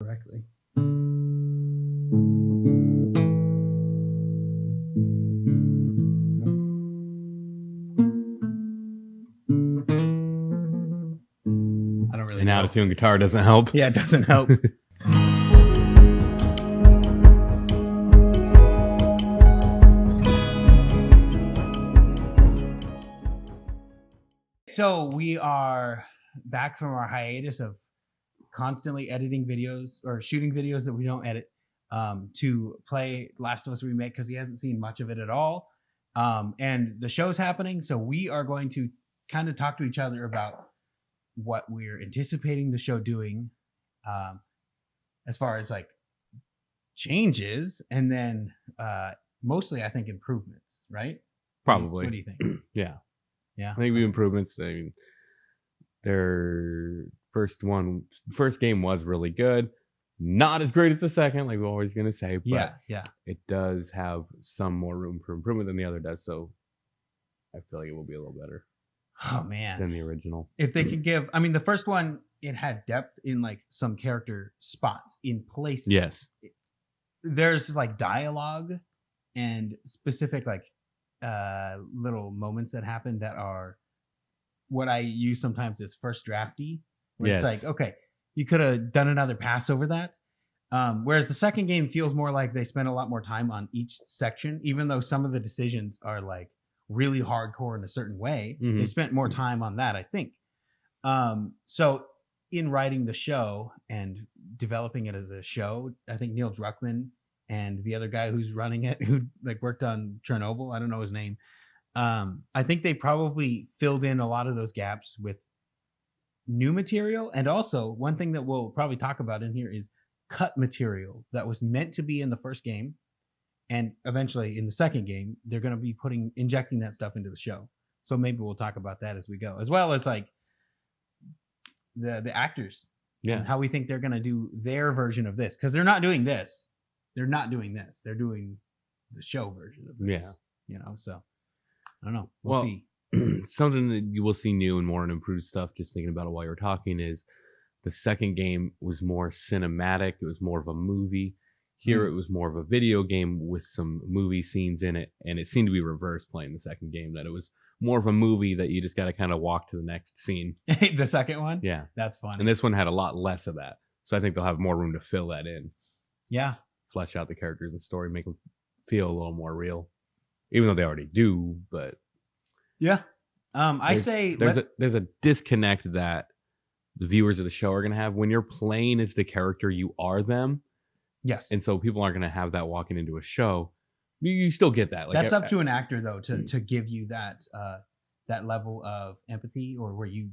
correctly. I don't really An know. out-of-tune guitar doesn't help. Yeah, it doesn't help. So we are back from our hiatus of constantly editing videos or shooting videos that we don't edit to play Last of Us Remake because he hasn't seen much of it at all. And the show's happening. So we are going to kind of talk to each other about what we're anticipating the show doing as far as like changes and then mostly I think improvements, right? Probably. What do you think? Yeah. Yeah. I think improvements. I mean, their first game was really good. Not as great as the second, like we're always going to say, but yeah, it does have some more room for improvement than the other does. So I feel like it will be a little better. Oh man, than the original. If they could give, I mean, the first one, it had depth in like some character spots in places. Yes. There's like dialogue and specific like little moments that happen that are what I use sometimes as first drafty. Where Yes. It's like, okay, you could have done another pass over that. Whereas the second game feels more like they spent a lot more time on each section, even though some of the decisions are like really hardcore in a certain way. Mhm. They spent more time on that, I think. So in writing the show and developing it as a show, I think Neil Druckmann and the other guy who's running it, who like worked on Chernobyl, I don't know his name. I think they probably filled in a lot of those gaps with new material. And also one thing that we'll probably talk about in here is cut material that was meant to be in the first game. And eventually in the second game, they're going to be injecting that stuff into the show. So maybe we'll talk about that as we go, as well as like the actors and how we think they're going to do their version of this. Cause they're not doing this. They're not doing this. They're doing the show version of this. Yeah. You know, so I don't know. We'll see. Something that you will see new and more and improved stuff, just thinking about it while you're talking, is the second game was more cinematic. It was more of a movie. Here it was more of a video game with some movie scenes in it. And it seemed to be reverse playing the second game, that it was more of a movie that you just got to kind of walk to the next scene. The second one? Yeah. That's fun. And this one had a lot less of that. So I think they'll have more room to fill that in. Yeah. Flesh out the characters and story, make them feel a little more real. Even though they already do, but... Yeah. There's a disconnect that the viewers of the show are going to have. When you're playing as the character, you are them. Yes. And so people aren't going to have that walking into a show. You still get that. Like, that's up to an actor, though, to give you that level of empathy, or where you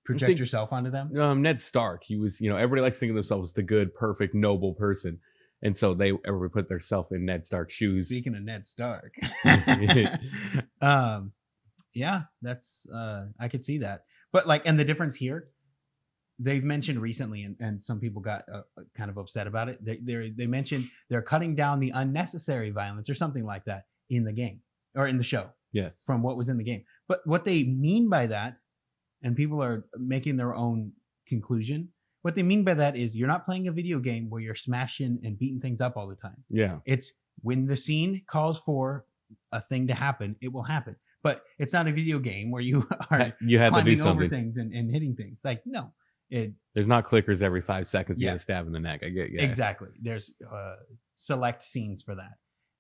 project yourself onto them. Ned Stark, he was, everybody likes thinking of themselves as the good, perfect, noble person. And so everybody put themselves in Ned Stark's shoes. Speaking of Ned Stark. Yeah, that's I could see that. But like, and the difference here, they've mentioned recently, and some people got kind of upset about it. They mentioned they're cutting down the unnecessary violence or something like that in the game or in the show. Yes. From what was in the game. But what they mean by that, and people are making their own conclusion, what they mean by that is you're not playing a video game where you're smashing and beating things up all the time. Yeah. It's when the scene calls for a thing to happen, it will happen. But it's not a video game where you are climbing over things and hitting things. Like, no. There's not clickers every 5 seconds. You get a stab in the neck. I get exactly. There's select scenes for that.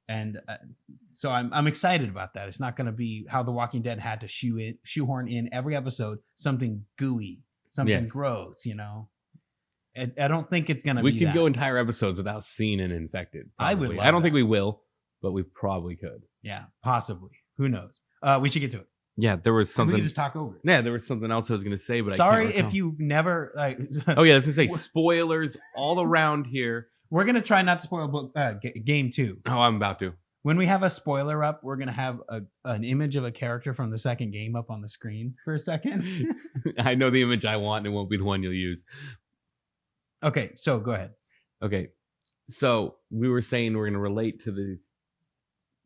And so I'm excited about that. It's not going to be how The Walking Dead had to shoehorn in every episode something gooey, something gross, I don't think it's going to be We could go entire episodes without seeing an infected. Probably. I don't think we will, but we probably could. Yeah, possibly. Who knows? We should get to it. Yeah, there was something. We can just talk over it. Yeah, there was something else I was going to say, but sorry I can't if you've never. Oh yeah, I was going to say spoilers all around here. We're going to try not to spoil game 2. Oh, I'm about to. When we have a spoiler up, we're going to have an image of a character from the second game up on the screen for a second. I know the image I want, and it won't be the one you'll use. Okay, so go ahead. Okay, so we were saying we're going to relate to the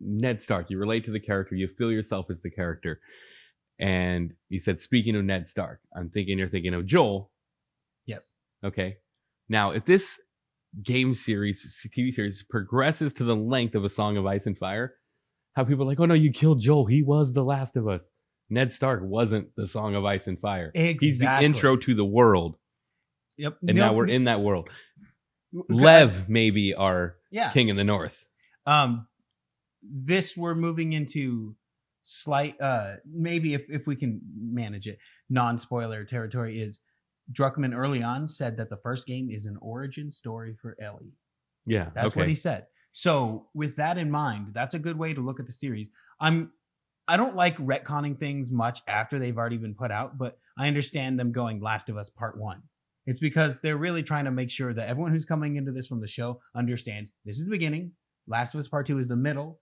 Ned Stark. You relate to the character. You feel yourself as the character. And you said, speaking of Ned Stark, you're thinking of Joel. Yes. Okay. Now, if this game series, TV series, progresses to the length of A Song of Ice and Fire, how people are like, oh no, you killed Joel. He was The Last of Us. Ned Stark wasn't the Song of Ice and Fire. Exactly. He's the intro to the world. Yep. And now we're in that world. Lev may be our king in the north. This we're moving into slight, maybe if we can manage it, non-spoiler territory. Is Druckmann early on said that the first game is an origin story for Ellie. Yeah, that's what he said. So with that in mind, that's a good way to look at the series. I don't like retconning things much after they've already been put out, but I understand them going Last of Us Part 1. It's because they're really trying to make sure that everyone who's coming into this from the show understands this is the beginning, Last of Us Part 2 is the middle,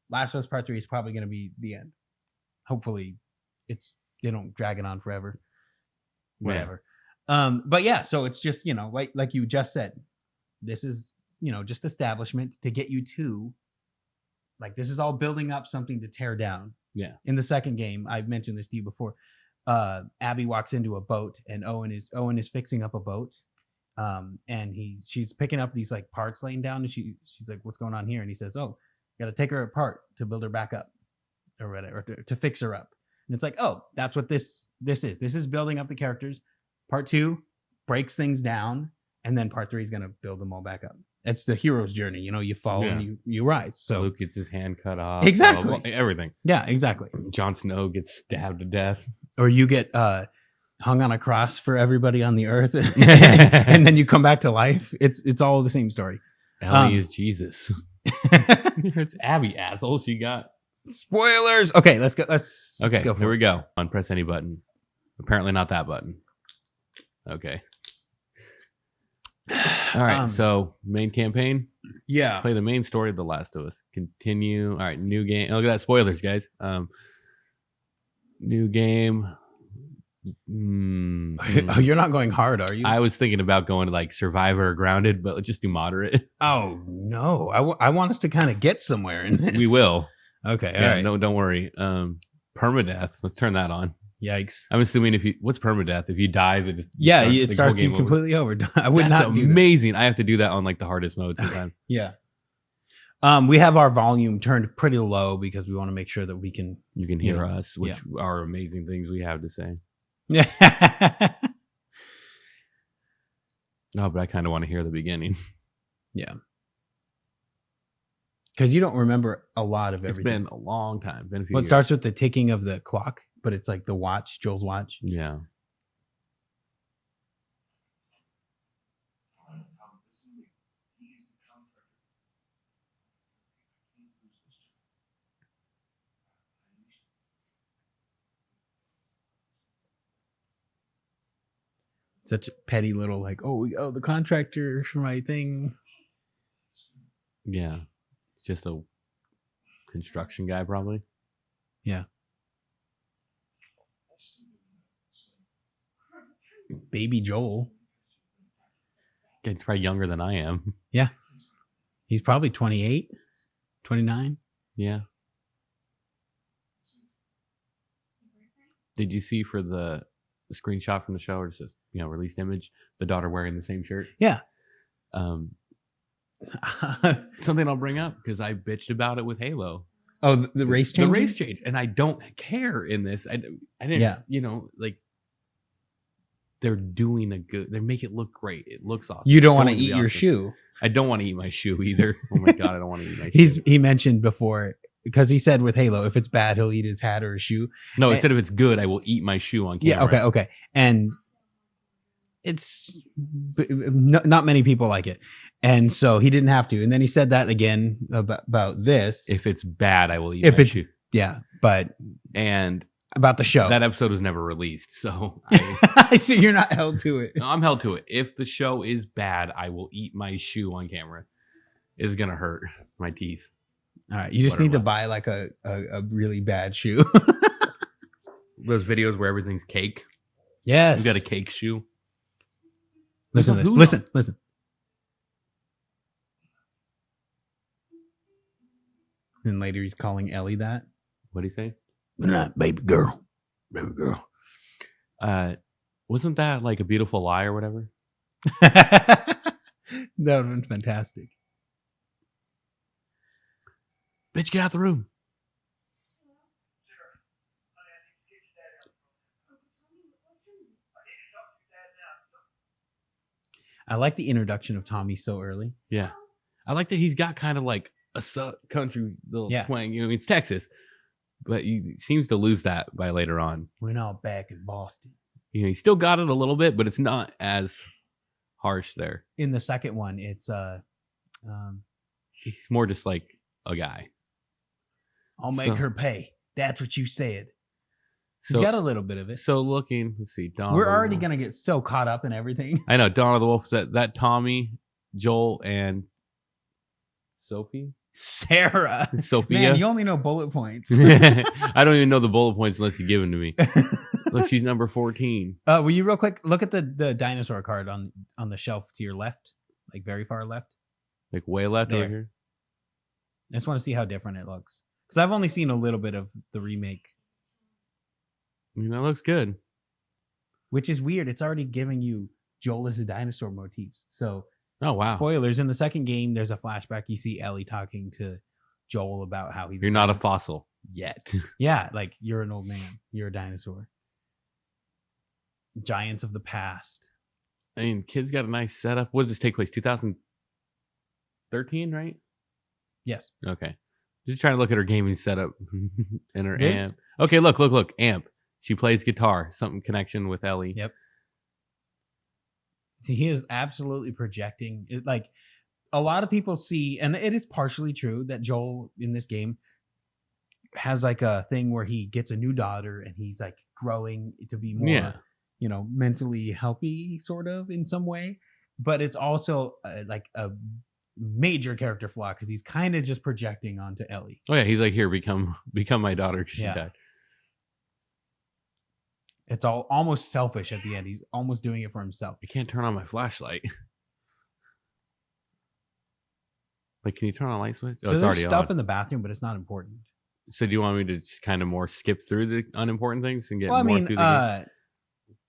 Last of Us Part 3 is probably going to be the end. Hopefully they don't drag it on forever. Whatever. Yeah. But yeah, so it's just, like you just said, this is, just establishment to get you to, like, this is all building up something to tear down. Yeah. In the second game, I've mentioned this to you before. Abby walks into a boat, and Owen is fixing up a boat. And she's picking up these like parts laying down, and she's like, "What's going on here?" And he says, "Oh, got to take her apart to build her back up, or whatever, to fix her up." And it's like, "Oh, that's what this is. This is building up the characters. Part 2 breaks things down, and then Part 3 is gonna build them all back up." It's the hero's journey. You fall and you rise. So Luke gets his hand cut off. Exactly. Everything. Yeah, exactly. Jon Snow gets stabbed to death. Or you get hung on a cross for everybody on the earth, and then you come back to life. It's all the same story. Ellie is Jesus. It's Abby, asshole. She got spoilers. Okay, let's go. Let's go for here we go. Press any button. Apparently not that button. Okay. All right, so main campaign. Yeah. Play the main story of The Last of Us. Continue. All right, new game. Look at that. Spoilers, guys. New game. Oh, you're not going hard, are you? I was thinking about going to like Survivor or Grounded, but let's just do moderate. Oh, no. I want us to kind of get somewhere in this. We will. Okay, all right. No, don't worry. Permadeath. Let's turn that on. Yikes. I'm assuming what's permadeath? If you die, it starts you completely over. I would not do that. Amazing. I have to do that on like the hardest mode sometimes. Yeah. We have our volume turned pretty low because we want to make sure that you can hear us, which are amazing things we have to say. Yeah. No, but I kind of want to hear the beginning. Yeah. Because you don't remember a lot of everything. It's been a long time. Been a few years. It starts with the ticking of the clock, but it's like the watch, Joel's watch. Yeah. Such a petty little like, the contractor for my thing. Yeah. It's just a construction guy probably. Yeah. Baby Joel. He's probably younger than I am. Yeah. He's probably 28, 29. Yeah. Did you see for the screenshot from the show, or just a released image, the daughter wearing the same shirt? Yeah. Something I'll bring up because I bitched about it with Halo. Oh, the race change. The race change, and I don't care in this. I didn't. Yeah. Like they're doing they make it look great. It looks awesome. You don't want to eat your shoe. I don't want to eat my shoe either. Oh my god, I don't want to eat my shoe. He mentioned before, because he said with Halo, if it's bad, he'll eat his hat or his shoe. No, instead of it's good, I will eat my shoe on camera. Yeah, okay. And it's not many people like it. And so he didn't have to. And then he said that again about this. If it's bad, I will eat my shoe. Yeah, and about the show. That episode was never released, so so you're not held to it. No, I'm held to it. If the show is bad, I will eat my shoe on camera. It's gonna hurt my teeth. All right, you just need to buy like a really bad shoe. Those videos where everything's cake. Yes. You got a cake shoe. Listen to this. Listen. And later he's calling Ellie that. What'd he say? Good night, baby girl. Baby girl. Wasn't that like A Beautiful Lie or whatever? That would have been fantastic. Bitch, get out the room. I like the introduction of Tommy so early. Yeah. I like that he's got kind of like a country little twang. You know, it's Texas, but he seems to lose that by later on. We're not back in Boston. You know, he still got it a little bit, but it's not as harsh there. In the second one, it's he's more just like a guy. I'll make her pay. That's what you said. He's got a little bit of it. So looking, let's see. We're already going to get so caught up in everything. I know. Dawn of the Wolf, that Tommy, Joel, and Sophie? Sophia. Man, you only know bullet points. I don't even know the bullet points unless you give them to me. Look, she's number 14. Will you real quick look at the dinosaur card on the shelf to your left? Like very far left? Like way left over here? I just want to see how different it looks. Because I've only seen a little bit of the remake. I mean, that looks good. Which is weird. It's already giving you Joel as a dinosaur motifs. So, oh wow! Spoilers. In the second game, there's a flashback. You see Ellie talking to Joel about how you're not a fossil yet. Yeah, like you're an old man. You're a dinosaur. Giants of the past. I mean, kids got a nice setup. What does this take place? 2013, right? Yes. Okay. Just trying to look at her gaming setup and her amp. Okay, look, amp. She plays guitar. Something connection with Ellie. Yep. He is absolutely projecting. Like a lot of people see, and it is partially true that Joel in this game has like a thing where he gets a new daughter and he's like growing to be more, mentally healthy, sort of in some way. But it's also like a major character flaw because he's kind of just projecting onto Ellie. Oh yeah, he's like, here, become my daughter because she died. It's all almost selfish at the end. He's almost doing it for himself. I can't turn on my flashlight. Like, can you turn on a light switch? So it's there's already stuff on. in the bathroom, but it's not important. So do you want me to just kind of more skip through the unimportant things and get more through the game?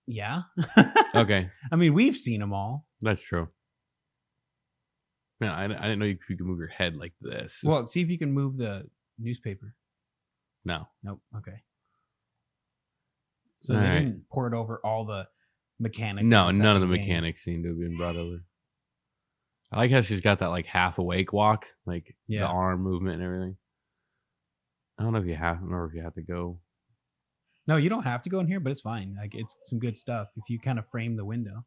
Yeah. Okay. I mean, we've seen them all. That's true. Man, I didn't know you could move your head like this. Well, see if you can move the newspaper. No. Nope. Okay. So they didn't port over all the mechanics. No, none of the mechanics seem to have been brought over. I like how she's got that like half awake walk, like the arm movement and everything. I don't know if you have. I don't know if you have to go. No, you don't have to go in here, but it's fine. Like it's some good stuff if you kind of frame the window.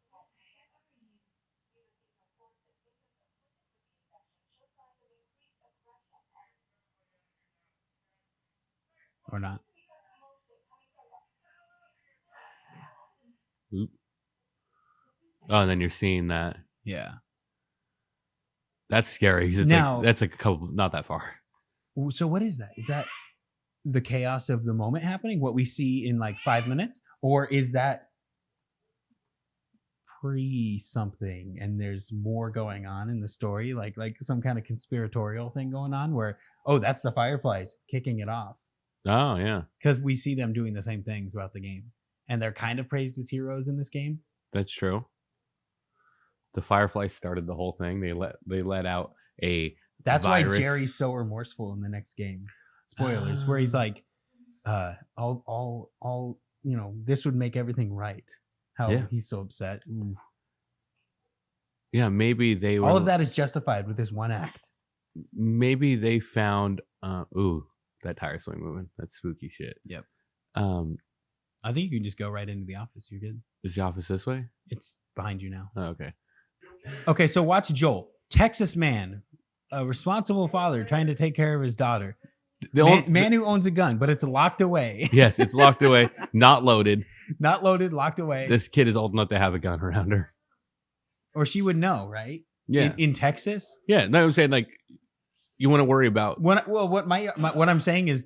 Or not. Oop. Oh, and then you're seeing that. Yeah. That's scary. It's now, that's like a couple, not that far. So what is that? Is that the chaos of the moment happening? What we see in like 5 minutes? Or is that pre-something and there's more going on in the story? Like some kind of conspiratorial thing going on where, oh, that's the Fireflies kicking it off. Oh, yeah. Because we see them doing the same thing throughout the game. And they're kind of praised as heroes in this game. That's true. The Fireflies started the whole thing. They let out a That's virus. Why Jerry's so remorseful in the next game. Spoilers, where he's like, all this would make everything right. How he's so upset. Ooh. Yeah, maybe they were. All of that is justified with this one act. Maybe they found that tire swing moving. That's spooky shit. Yep. I think you can just go right into the office. You're good. Is the office this way? It's behind you now. Oh, okay. Okay, so watch Joel, Texas man, a responsible father trying to take care of his daughter. Man who owns a gun, but it's locked away. Yes, it's locked away, not loaded. Not loaded, locked away. This kid is old enough to have a gun around her. Or she would know, right? Yeah. In Texas? Yeah, no, I'm saying like you want to worry about. What I'm saying is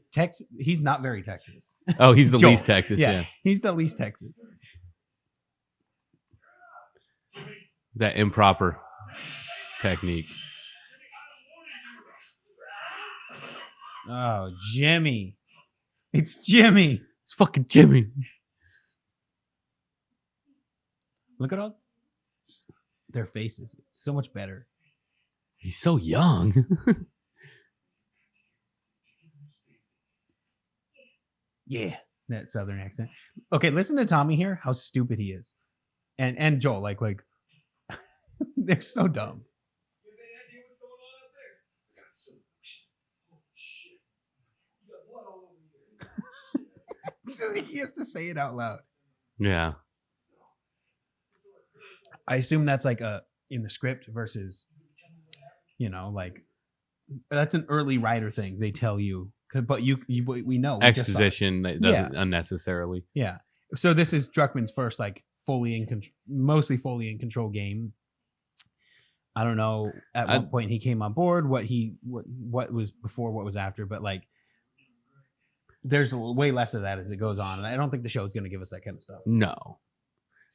he's not very Texas. Oh, he's the least Texas. Yeah, he's the least Texas. That improper technique. Oh, Jimmy. It's Jimmy. It's fucking Jimmy. Look at all their faces. It's so much better. He's so young. Yeah, that southern accent. Okay, listen to Tommy here. How stupid he is, and Joel, like they're so dumb. He has to say it out loud. Yeah. I assume that's like in the script versus, like that's an early writer thing. They tell you, but we know Exposition that doesn't unnecessarily. Yeah. So this is Druckmann's first like mostly fully in control game. I don't know at what point he came on board, what was before, what was after, but like there's way less of that as it goes on, and I don't think the show is going to give us that kind of stuff. No,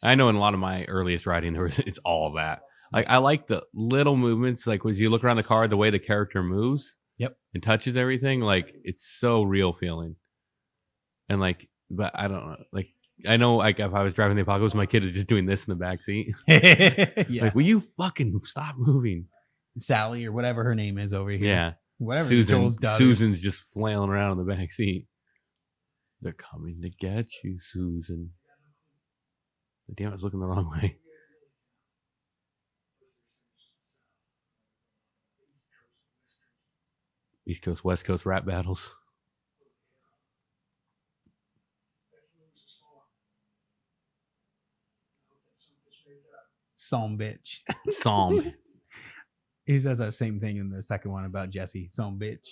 I know in a lot of my earliest writing it's all of that. Like I like the little movements, like when you look around the car, the way the character moves, and touches everything, like it's so real feeling. And like, but I don't know, like I know, like if I was driving the Apocalypse, my kid is just doing this in the back seat. Yeah. Like, will you fucking stop moving? Sally or whatever her name is over here. Yeah, whatever. Susan's just flailing around in the back seat. They're coming to get you, Susan. Damn, I was looking the wrong way. East Coast, West Coast rap battles. Some bitch. Some. He says that same thing in the second one about Jesse. Some bitch.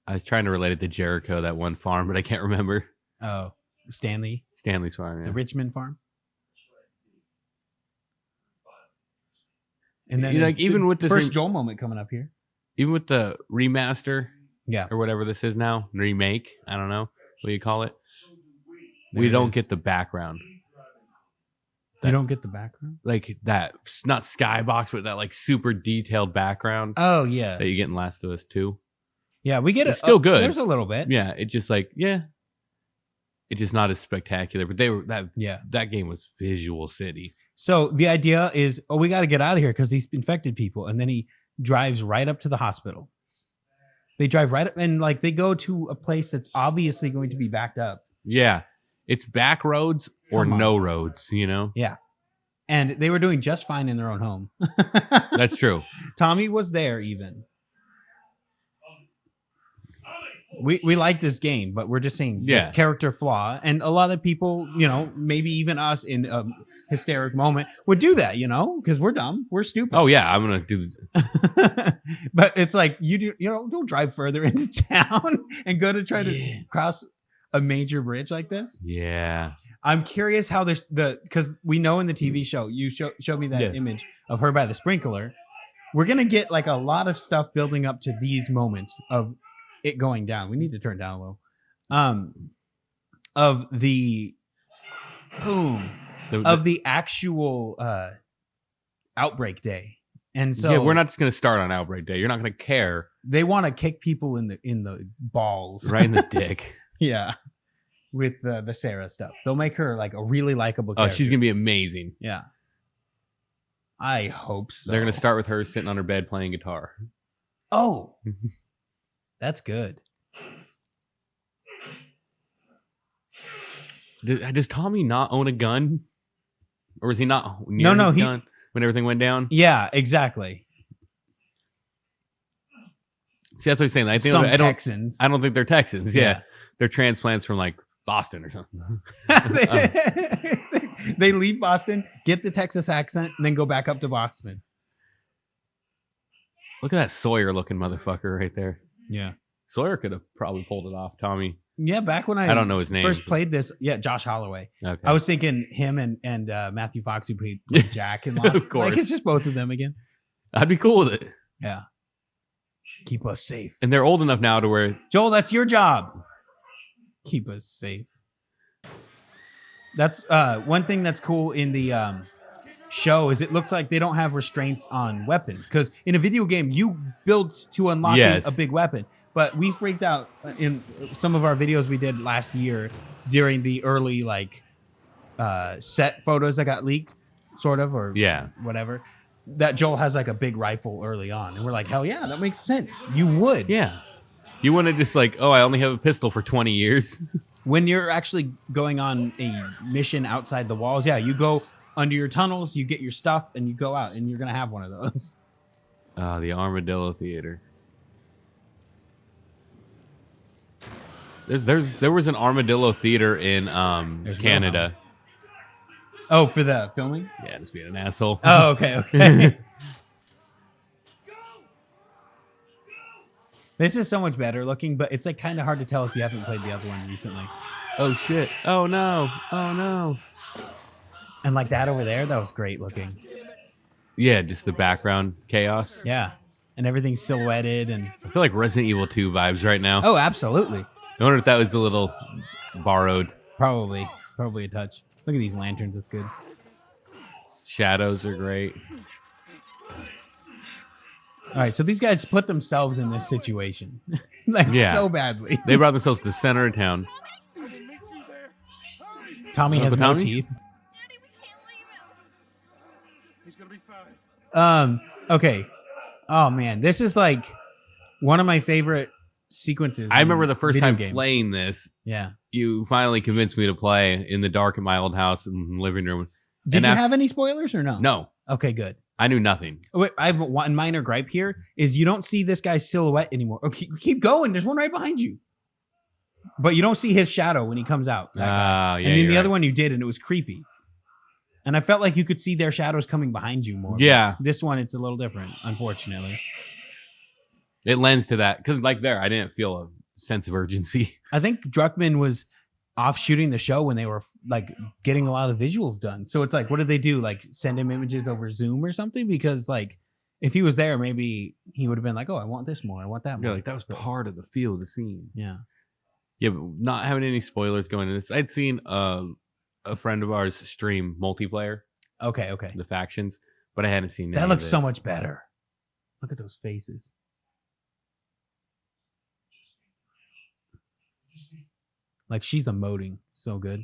I was trying to relate it to Jericho, that one farm, but I can't remember. Oh, Stanley's farm, yeah. The Richmond farm. And then like even with the first Joel moment coming up here, even with the remaster, yeah, or whatever this is now, remake, I don't know what you call it. We don't get the background. You don't get the background, like that, not skybox, but that like super detailed background. Oh yeah, that you get in Last of Us 2. Yeah, we get it. Still good. There's a little bit. Yeah, it's just like it's just not as spectacular. But that game was Visual City. So the idea is, we got to get out of here because he's infected people, and then he drives right up to the hospital. They drive right up, and like they go to a place that's obviously going to be backed up. Yeah, it's back roads or no roads, Yeah, and they were doing just fine in their own home. That's true. Tommy was there even. We like this game, but we're just saying the character flaw. And a lot of people, maybe even us in a hysteric moment would do that, because we're dumb. We're stupid. Oh, yeah, I'm going to do this. But it's like, don't drive further into town and go to try to cross a major bridge like this. Yeah. I'm curious how because we know in the TV show, you showed me that image of her by the sprinkler. We're going to get like a lot of stuff building up to these moments of it going down. We need to turn down a little. Of the boom of the actual outbreak day, and so we're not just going to start on outbreak day. You're not going to care. They want to kick people in the balls, right in the dick. Yeah, with the Sarah stuff. They'll make her like a really likable character. Oh, she's going to be amazing. Yeah, I hope so. They're going to start with her sitting on her bed playing guitar. Oh. That's good. Does Tommy not own a gun? Or is he not near his gun when everything went down? Yeah, exactly. See, that's what I'm saying. I think Texans. I don't think they're Texans. Yeah. They're transplants from like Boston or something. They leave Boston, get the Texas accent, and then go back up to Boston. Look at that Sawyer looking motherfucker right there. Yeah. Sawyer could have probably pulled it off, Tommy. Yeah, back when I don't know his name. First played this. Yeah, Josh Holloway. Okay. I was thinking him and Matthew Fox, who played Jack in Lost. Of course. Like, it's just both of them again. I'd be cool with it. Yeah. Keep us safe. And they're old enough now to where... Joel, that's your job. Keep us safe. That's one thing that's cool in the show is it looks like they don't have restraints on weapons, because in a video game you build to unlock a big weapon, but we freaked out in some of our videos we did last year during the early like set photos that got leaked, sort of, or whatever. that Joel has like a big rifle early on, and we're like, hell yeah, that makes sense. You would. Yeah. You want to just like, oh, I only have a pistol for 20 years. When you're actually going on a mission outside the walls, yeah, you go under your tunnels, you get your stuff, and you go out, and you're gonna have one of those. The Armadillo Theater. There was an Armadillo Theater in Canada. Oh, for the filming? Yeah, just being an asshole. Oh, okay. This is so much better looking, but it's like kind of hard to tell if you haven't played the other one recently. Oh shit! Oh no! Oh no! And like that over there, that was great looking. Yeah, just the background chaos. Yeah, and everything's silhouetted, and I feel like Resident Evil 2 vibes right now. oh, absolutely. I wonder if that was a little borrowed. Probably a touch. Look at these lanterns. That's good. Shadows are great. All right, so these guys put themselves in this situation, like so badly. They brought themselves to the center of town. Tommy has no teeth. Daddy, we can't leave him. He's gonna be fine. Okay. Oh man, this is like one of my favorite sequences. I remember the first time games. playing this. Yeah. You finally convinced me to play in the dark in my old house in the living room. Did you have any spoilers or no? No. Okay, good. I knew nothing. Oh, wait, I have one minor gripe here is you don't see this guy's silhouette anymore. Okay, keep going. There's one right behind you. But you don't see his shadow when he comes out. That guy. Yeah, and then the other right. one you did, and it was creepy. And I felt like you could see their shadows coming behind you more. Yeah. This one, it's a little different, unfortunately. It lends to that. Because like there, I didn't feel a sense of urgency. I think Druckmann was off shooting the show when they were like getting a lot of visuals done. So it's like, what did they do? Like send him images over Zoom or something? Because like if he was there, maybe he would have been like, oh, I want this more. I want that more. Yeah, like that was part of the feel of the scene. Yeah. Yeah, but not having any spoilers going into this. I'd seen a friend of ours stream multiplayer, Okay. the factions, but I hadn't seen That looks so much better. Look at those faces. Like she's emoting so good.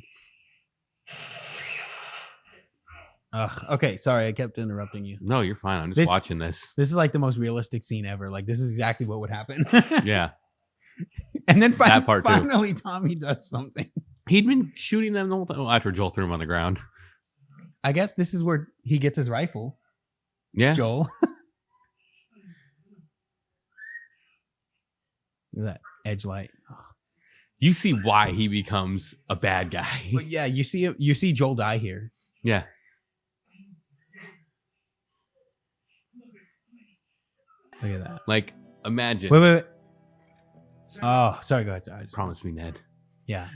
Ugh. Okay, sorry, I kept interrupting you. No, you're fine. I'm just watching this. This is like the most realistic scene ever. Like this is exactly what would happen. Yeah. And then That part too. finally Tommy does something. He'd been shooting them the whole time after Joel threw him on the ground. I guess this is where he gets his rifle. Yeah. Joel. Look at that edge light. You see why he becomes a bad guy. But yeah, you see Joel die here. Yeah. Look at that. Like, imagine. Wait. Oh, sorry, go ahead. Sorry, Promise me, Ned. Yeah.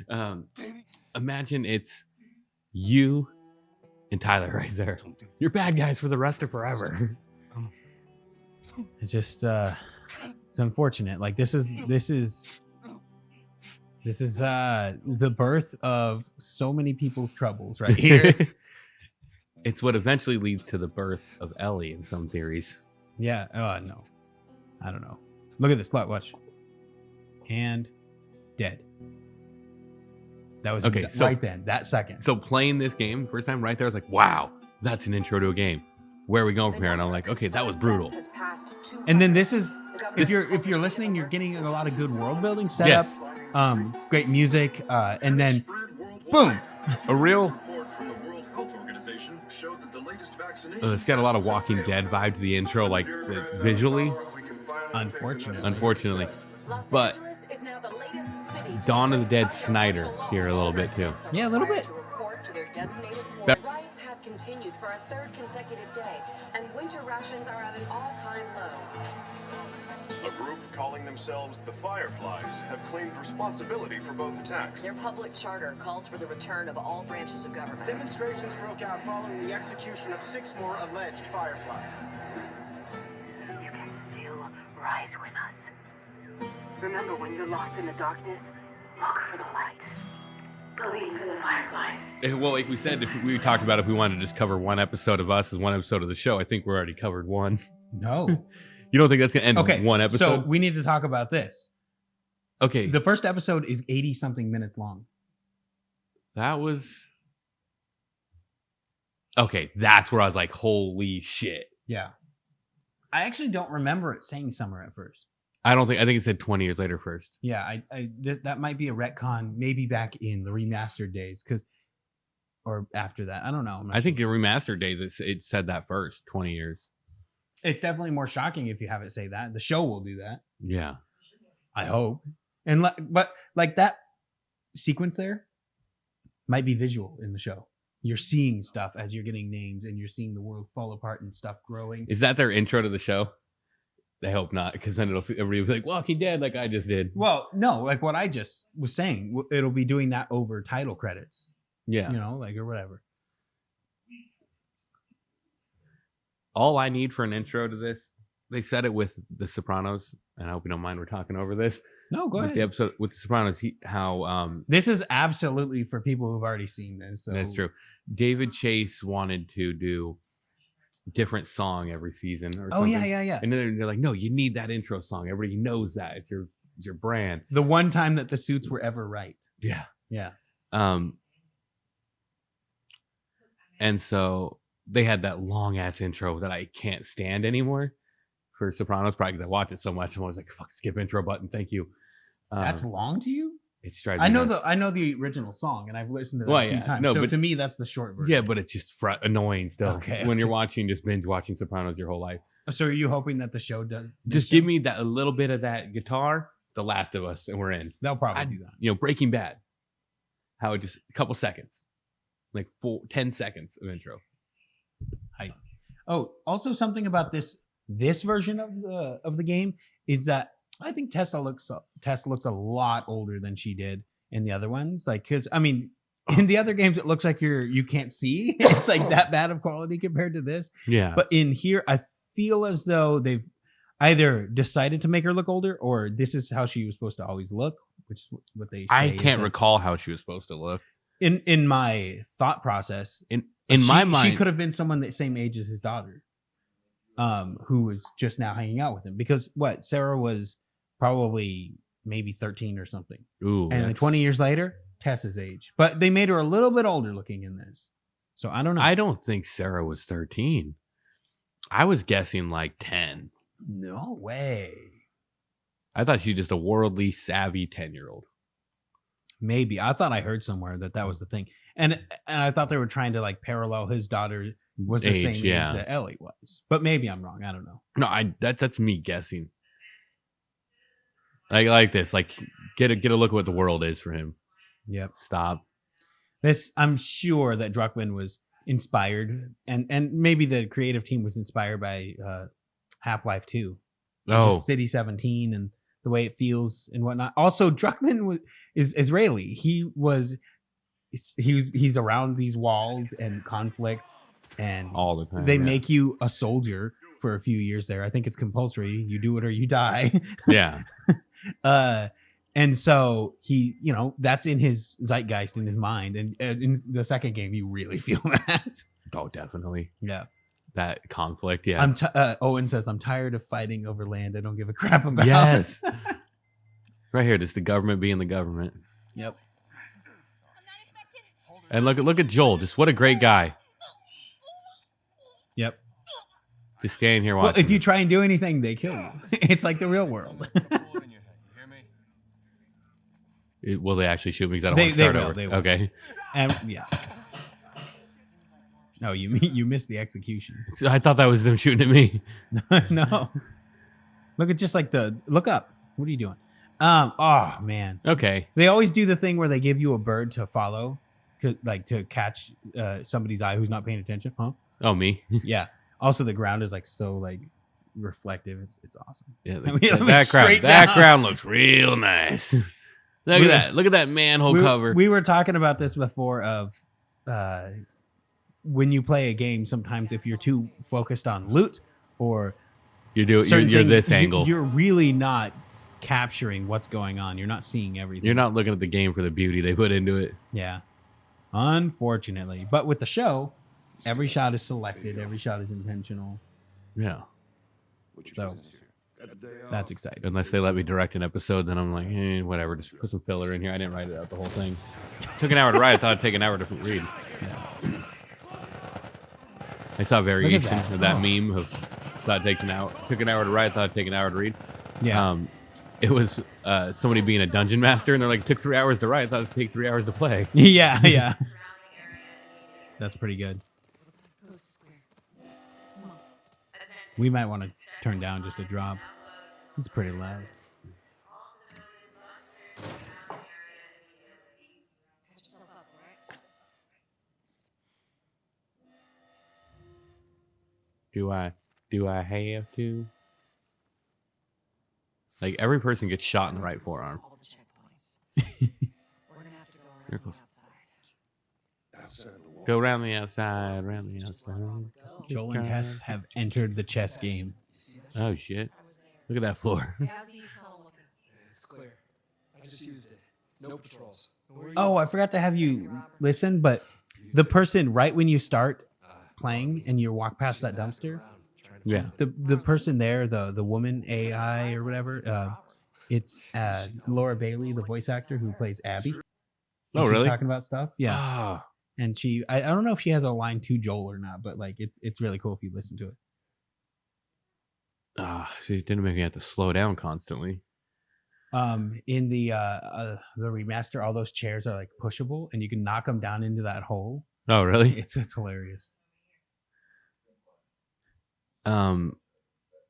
Imagine it's you and Tyler right there. You're bad guys for the rest of forever. It's just it's unfortunate. Like this is the birth of so many people's troubles right here. It's what eventually leads to the birth of Ellie in some theories. Yeah. Oh no. I don't know. Look at this. Watch. And dead. That was okay. So right then, that second. So playing this game first time right there, I was like, wow, that's an intro to a game. Where are we going from here? And I'm like, okay, that was brutal. And then this is if you're listening, you're getting a lot of good world building setup. Yes. Great music, and then boom. A real it's got a lot of Walking Dead vibe to the intro, like visually. Unfortunately. But Dawn of the Dead Snyder here a little bit too. Yeah, a little bit. Riots have continued for a third consecutive day, and winter rations are at an all-time low. A group calling themselves the Fireflies have claimed responsibility for both attacks. Their public charter calls for the return of all branches of government. Demonstrations broke out following the execution of 6 more alleged Fireflies. You can still rise with us. Remember, when you're lost in the darkness, look for the light. Believe in the Fireflies. Well, like we said, if we talked about if we wanted to just cover one episode of us as one episode of the show, I think we already covered one. No. You don't think that's going to end one episode? So we need to talk about this. Okay. The first episode is 80-something minutes long. That was... Okay, that's where I was like, holy shit. Yeah. I actually don't remember it saying summer at first. I think it said 20 years later first. Yeah, that might be a retcon, maybe back in the remastered days, or after that. I don't know. I think in remastered days it said that first, 20 years. It's definitely more shocking if you have it say that. The show will do that. Yeah. I hope. And but like that sequence there might be visual in the show. You're seeing stuff as you're getting names, and you're seeing the world fall apart and stuff growing. Is that their intro to the show? I hope not, because then everybody will be like, Walking Dead, like I just did. Well, no, like what I just was saying, it'll be doing that over title credits. Yeah. You know, like, or whatever. All I need for an intro to this, they said it with The Sopranos, and I hope you don't mind we're talking over this. No, go ahead. The episode with The Sopranos, this is absolutely for people who've already seen this. So. That's true. David Chase wanted to do different song every season or something. Yeah. And then they're like, no, you need that intro song. Everybody knows that. It's your brand. The one time that the suits were ever right. Yeah. Yeah. And so they had that long ass intro that I can't stand anymore for Sopranos, probably because I watch it so much. I'm always like, fuck, skip intro button. Thank you. That's long to you? It's drives I me know nuts. I know the original song, and I've listened to it a few times. No, so but to me, that's the short version. Yeah, but it's just annoying still. Okay. When you're watching, just binge watching Sopranos your whole life. So are you hoping that the show does? Just give me a little bit of that guitar, The Last of Us, and we're in. They'll probably do that. You know, Breaking Bad. How it just a couple seconds, like 10 seconds of intro. Oh, also something about this version of the game is that I think Tessa looks a lot older than she did in the other ones. Like, because I mean, in the other games, it looks like you can't see. It's like that bad of quality compared to this. Yeah. But in here, I feel as though they've either decided to make her look older, or this is how she was supposed to always look, which is what they say. I can't recall how she was supposed to look. In my thought process, in my mind, she could have been someone the same age as his daughter, who was just now hanging out with him. Because Sarah was probably maybe 13 or something. Ooh, and then 20 years later, Tessa's age. But they made her a little bit older looking in this. So I don't know. I don't think Sarah was 13. I was guessing like 10. No way. I thought she was just a worldly savvy 10-year-old. Maybe. I thought I heard somewhere that was the thing. And I thought they were trying to like parallel his daughter was the same age that Ellie was. But maybe I'm wrong. I don't know. No, that's me guessing. I like this. Like get a look at what the world is for him. Yep. Stop. This, I'm sure that Druckmann was inspired, and maybe the creative team was inspired by Half-Life 2. City 17 and the way it feels and whatnot. Also, Druckmann is Israeli. He's around these walls and conflict, and all the time. They make you a soldier for a few years there. I think it's compulsory. You do it or you die. Yeah. And so he, that's in his zeitgeist, in his mind. And in the second game, you really feel that. Oh, definitely. Yeah. That conflict. Yeah. Owen says, I'm tired of fighting over land I don't give a crap about. Yes. Right here. This is the government being the government. Yep. And look at Joel. Just what a great guy. Yep. Just staying here watching. Well, if you try and do anything, they kill you. It's like the real world. Will they actually shoot me? Because I don't want to start over. They will. Okay. And yeah. No, you missed the execution. I thought that was them shooting at me. No. Look at just like look up. What are you doing? Oh man. Okay. They always do the thing where they give you a bird to follow, like to catch somebody's eye who's not paying attention. Huh? Oh, me? Yeah. Also, the ground is like so like reflective. It's awesome. Yeah. The background looks real nice. Look at that. Look at that manhole cover. We were talking about this before of when you play a game, sometimes if you're too focused on loot or you're this angle. You're really not capturing what's going on. You're not seeing everything. You're not looking at the game for the beauty they put into it. Yeah. Unfortunately. But with the show, every shot is selected. Every shot is intentional. Yeah. So that's exciting. Unless they let me direct an episode, then I'm like, whatever. Just put some filler in here. I didn't write it out the whole thing. It took an hour to write. I thought it'd take an hour to read. Yeah. I I saw a variation that. of that Oh. meme of thought it takes an hour, took an hour to write, thought it take an hour to read. Yeah. It was somebody being a dungeon master, and they're like, it took 3 hours to write, thought it'd take 3 hours to play. Yeah, yeah. That's pretty good. We might want to turn down just a drop. It's pretty loud. Do I have to? Like, every person gets shot in the right forearm. All the checkpoints. We're gonna have to go Here around the goes. outside. Go around the outside, around the outside. Joel and Tess have entered the chess game. Oh shit! Look at that floor. How's the east tunnel looking? It's clear. I just used it. No patrols. Oh, I forgot to have you listen, but the person right when you start playing and you walk past that dumpster, Yeah. the person there, the woman AI or whatever, it's Laura Bailey, the voice actor who plays Abby. Oh, She's really? talking about stuff. Yeah. Ah, And I don't know if she has a line to Joel or not, but like it's really cool if you listen to it. see, it didn't make me have to slow down constantly. In the remaster, all those chairs are like pushable, and you can knock them down into that hole. Oh, really? It's hilarious.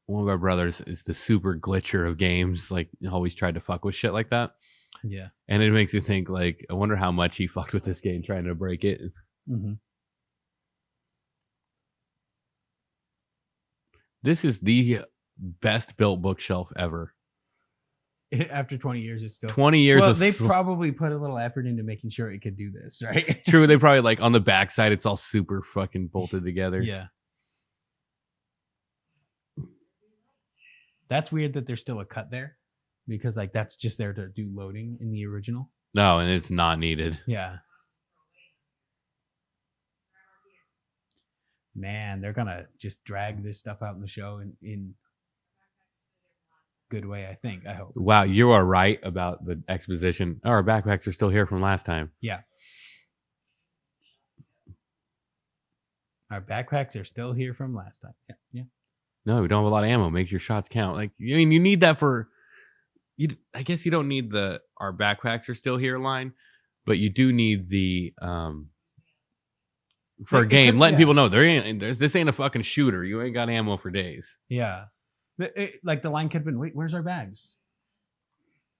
One of our brothers is the super glitcher of games. Like, always tried to fuck with shit like that. Yeah. And it makes you think, like, I wonder how much he fucked with this game trying to break it. Mm-hmm. This is the best built bookshelf ever. After 20 years, it's still 20 years well, of they probably put a little effort into making sure it could do this, right? True, they probably, like, on the backside, it's all super fucking bolted together. Yeah. That's weird that there's still a cut there, because like that's just there to do loading in the original. No, and it's not needed. Yeah. Man, they're gonna just drag this stuff out in the show in good way, I think. I hope. Wow, you are right about the exposition. Oh, our backpacks are still here from last time. Yeah. Our backpacks are still here from last time. Yeah. Yeah. No, we don't have a lot of ammo. Make your shots count. Like, I mean, you need that for. I guess you don't need the "our backpacks are still here" line, but you do need the for a game letting people know this ain't a fucking shooter. You ain't got ammo for days. Yeah. Like the line could have been, wait, where's our bags?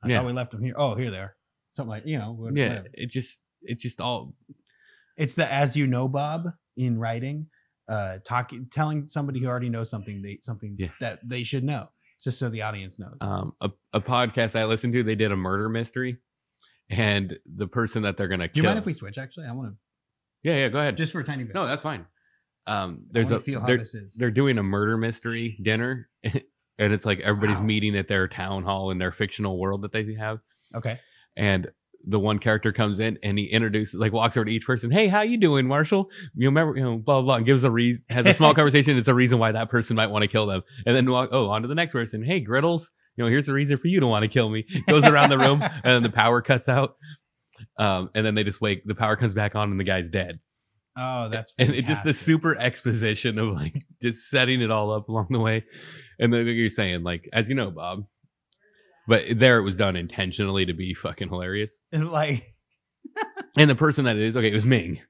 I Yeah. thought we left them here. Oh, here they are. Something like, Yeah, whatever. it's just all. It's the as you know, Bob, in writing, telling somebody who already knows something that they should know, just so the audience knows. A podcast I listened to, they did a murder mystery, and the person that they're gonna Do you kill. mind if we switch? Actually, I want to Yeah, go ahead. just for a tiny bit. No, that's fine. They're doing a murder mystery dinner, and it's like everybody's meeting at their town hall in their fictional world that they have. Okay. And the one character comes in and he introduces, like, walks over to each person. Hey, how you doing, Marshall? You remember, blah, blah, blah, and gives has a small conversation. It's a reason why that person might want to kill them. And then on to the next person. Hey, Griddles, here's the reason for you to want to kill me. Goes around the room and then the power cuts out. And then they just the power comes back on and the guy's dead. Oh, that's and fantastic. it's just the super exposition of like just setting it all up along the way. And then you're saying, like, as you know, Bob, but there it was done intentionally to be fucking hilarious. And like, and the person that it is, okay, it was Ming.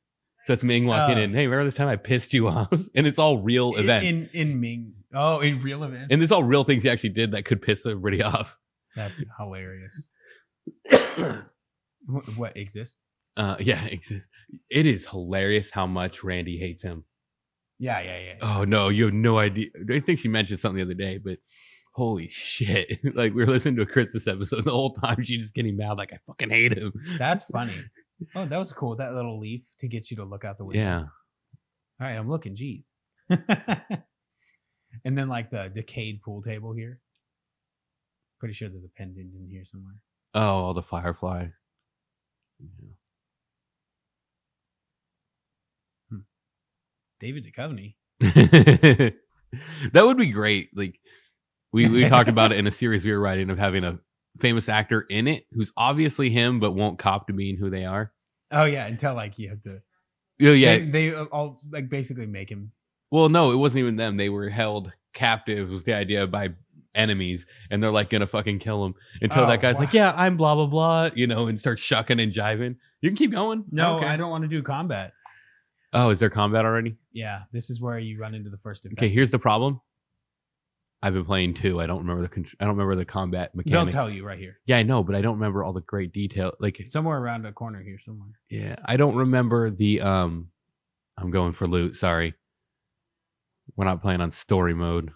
So it's Ming walking in. Hey, remember this time I pissed you off? And it's all real events. In Ming. Oh, in real events. And it's all real things he actually did that could piss everybody off. That's hilarious. What exists? Yeah, exists. It is hilarious how much Randy hates him. Yeah. Oh no, you have no idea. I think she mentioned something the other day, but holy shit. Like, we were listening to a Christmas episode the whole time. She's just getting mad, like, I fucking hate him. That's funny. Oh, that was cool. That little leaf to get you to look out the window. Yeah. All right, I'm looking. Geez. And then like the decayed pool table here. Pretty sure there's a pendant in here somewhere. Oh, the Firefly. Yeah. David Duchovny. That would be great. Like, we talked about it in a series we were writing of having a famous actor in it who's obviously him but won't cop to being who they are. Oh yeah, until like you have to. Oh yeah, They all like basically make him. Well, no, it wasn't even them. They were held captive, was the idea, by enemies, and they're like gonna fucking kill him until that guy's wow. like, yeah, I'm blah blah blah, and starts shucking and jiving. You can keep going. No, Okay. I don't want to do combat. Oh, is there combat already? Yeah, this is where you run into the first effect. Okay, here's the problem. I've been playing 2. I don't remember the combat They'll mechanics. tell you right here. Yeah, I know, but I don't remember all the great detail. Like, Somewhere around the corner here, somewhere. yeah, I don't remember the I'm going for loot. Sorry, we're not playing on story mode.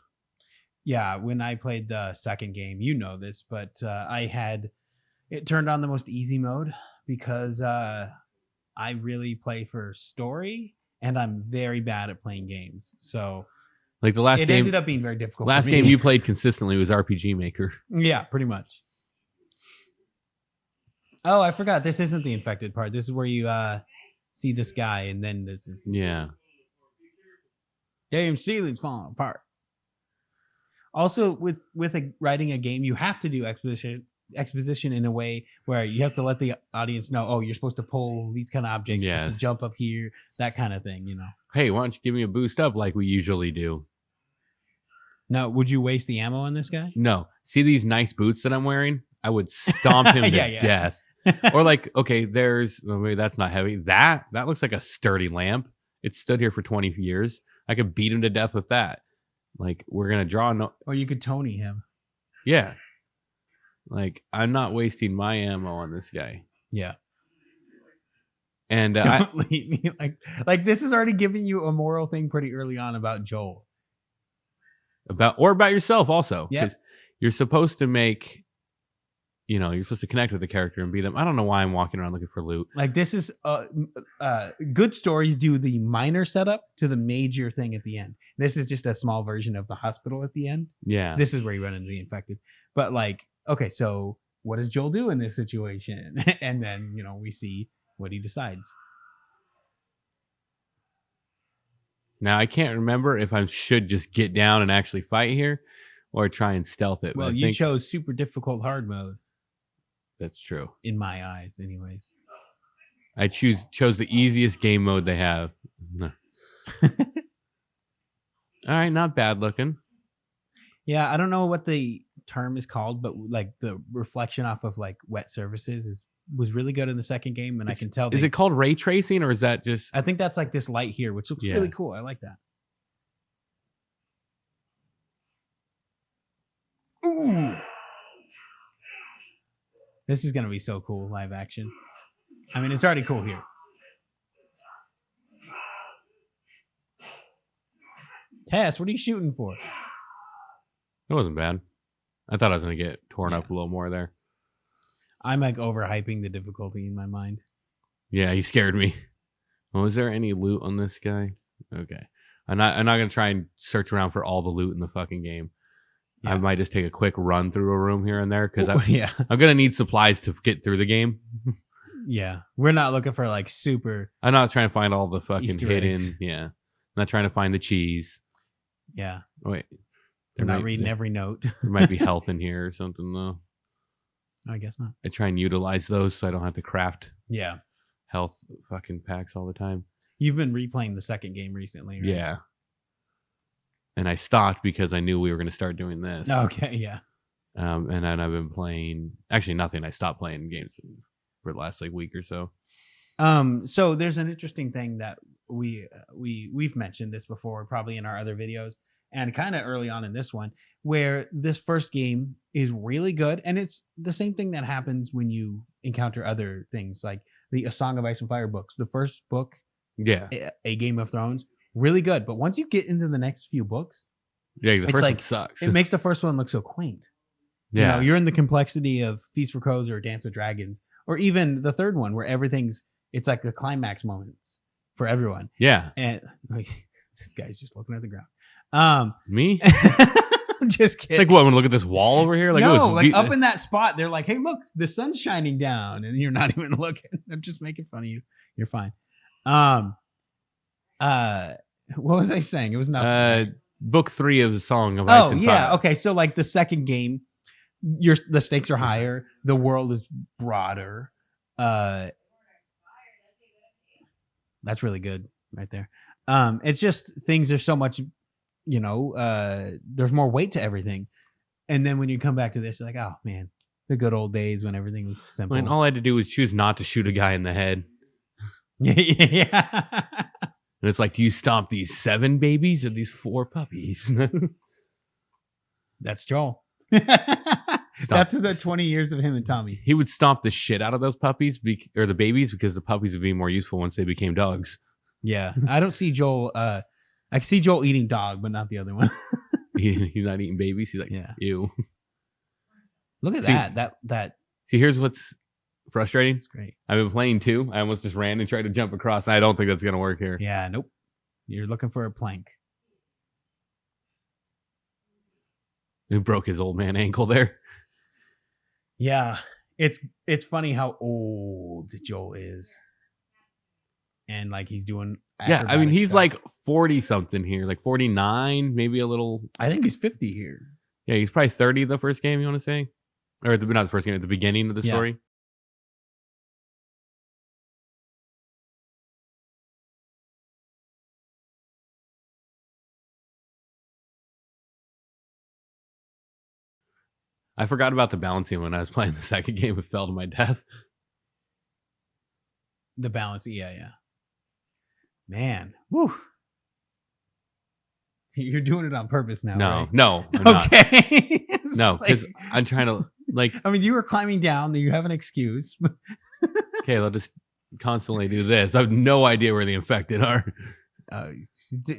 Yeah, when I played the second game, you know this, but I had it turned on the most easy mode because I really play for story, and I'm very bad at playing games. So Like the last it game, ended up being very difficult. last for me. game you played consistently was RPG Maker. Yeah, pretty much. Oh, I forgot. This isn't the infected part. This is where you see this guy, and then there's Yeah. damn ceiling's falling apart. Also, with writing a game, you have to do exposition in a way where you have to let the audience know, oh, you're supposed to pull these kind of objects, you're supposed Yes. to jump up here, that kind of thing, Hey, why don't you give me a boost up like we usually do? Now, would you waste the ammo on this guy? No. See these nice boots that I'm wearing? I would stomp him to Yeah. death. Or like, okay, maybe that's not heavy. That looks like a sturdy lamp. It stood here for 20 years. I could beat him to death with that. Like, we're gonna draw Or you could Tony him. yeah. Like, I'm not wasting my ammo on this guy. Yeah. And Don't leave me like this is already giving you a moral thing pretty early on about Joel. about yourself also. Yeah. 'Cause you're supposed to make, you're supposed to connect with the character and beat them. I don't know why I'm walking around looking for loot. Like this is good stories do the minor setup to the major thing at the end. This is just a small version of the hospital at the end. Yeah. This is where you run into the infected. But like, okay, so what does Joel do in this situation? And then, we see what he decides. Now I can't remember if I should just get down and actually fight here or try and stealth it. Well, but I you think chose super difficult hard mode that's true. in my eyes, anyways. I chose the easiest game mode they have. No. All right, not bad looking. Yeah, I don't know what the term is called, but like the reflection off of like wet surfaces was really good in the second game, and I can tell. Is it called ray tracing or is that just? I think that's like this light here, which looks really cool. I like that. Ooh, this is gonna be so cool live action. I mean, it's already cool here. Tess, what are you shooting for? It wasn't bad. I thought I was gonna get torn up a little more there. I'm like overhyping the difficulty in my mind. Yeah, you scared me. Well, is there any loot on this guy? Okay, I'm not gonna try and search around for all the loot in the fucking game. Yeah. I might just take a quick run through a room here and there because I'm gonna need supplies to get through the game. Yeah, we're not looking for like super. I'm not trying to find all the fucking Easter hidden. eggs. Yeah, I'm not trying to find the cheese. Yeah, Oh, wait, they're not reading every note. There might be health in here or something though. I guess not. I try and utilize those so I don't have to craft Yeah, health fucking packs all the time. you've been replaying the second game recently, right? Yeah. And I stopped because I knew we were going to start doing this. Okay, yeah. And then I've been playing, actually nothing. I stopped playing games for the last like week or so. So there's an interesting thing that we've mentioned this before, probably in our other videos, and kind of early on in this one, where this first game is really good, and it's the same thing that happens when you encounter other things like the A Song of Ice and Fire books. The first book, Yeah. A Game of Thrones, really good, but once you get into the next few books, Yeah, the it's first like one sucks. it makes the first one look so quaint. Yeah. You're in the complexity of Feast for Crows or Dance of Dragons, or even the third one where it's like the climax moments for everyone. Yeah. And like this guy's just looking at the ground. Me? I'm just kidding. Like what? I'm going to look at this wall over here? Like, no, oh, it's like up in that spot, they're like, "Hey, look, the sun's shining down," and you're not even looking. I'm just making fun of you. You're fine. What was I saying? It was not book 3 of the Song of Ice and Fire. Okay. So like the second game, the stakes are higher. The world is broader. That's really good right there. It's just things are so much, there's more weight to everything. And then when you come back to this, you're like, oh man, the good old days when everything was simple. When all I had to do was choose not to shoot a guy in the head. Yeah. And it's like, do you stomp these 7 babies or these 4 puppies? That's Joel. That's the 20 years of him and Tommy. He would stomp the shit out of those puppies or the babies because the puppies would be more useful once they became dogs. Yeah. I don't see Joel. I see Joel eating dog, but not the other one. He's not eating babies. He's like, yeah. Ew. Look at that. See, here's what's frustrating. It's great. I've been playing 2. I almost just ran and tried to jump across. And I don't think that's going to work here. Yeah, nope. You're looking for a plank. Who broke his old man ankle there? Yeah, it's funny how old Joel is, and like he's doing. Yeah, I mean he's stuff. like 40 something here, like 49, maybe a little. I think he's 50 here. Yeah, he's probably 30 the first game. You want to say, or not the first game, at the beginning of the story. I forgot about the balancing when I was playing the second game. It fell to my death. The balance, yeah. Man, woo. You're doing it on purpose now, right? No, I'm okay. No, because I'm trying to, like... I mean, you were climbing down. You have an excuse. Okay, I'll just constantly do this. I have no idea where the infected are.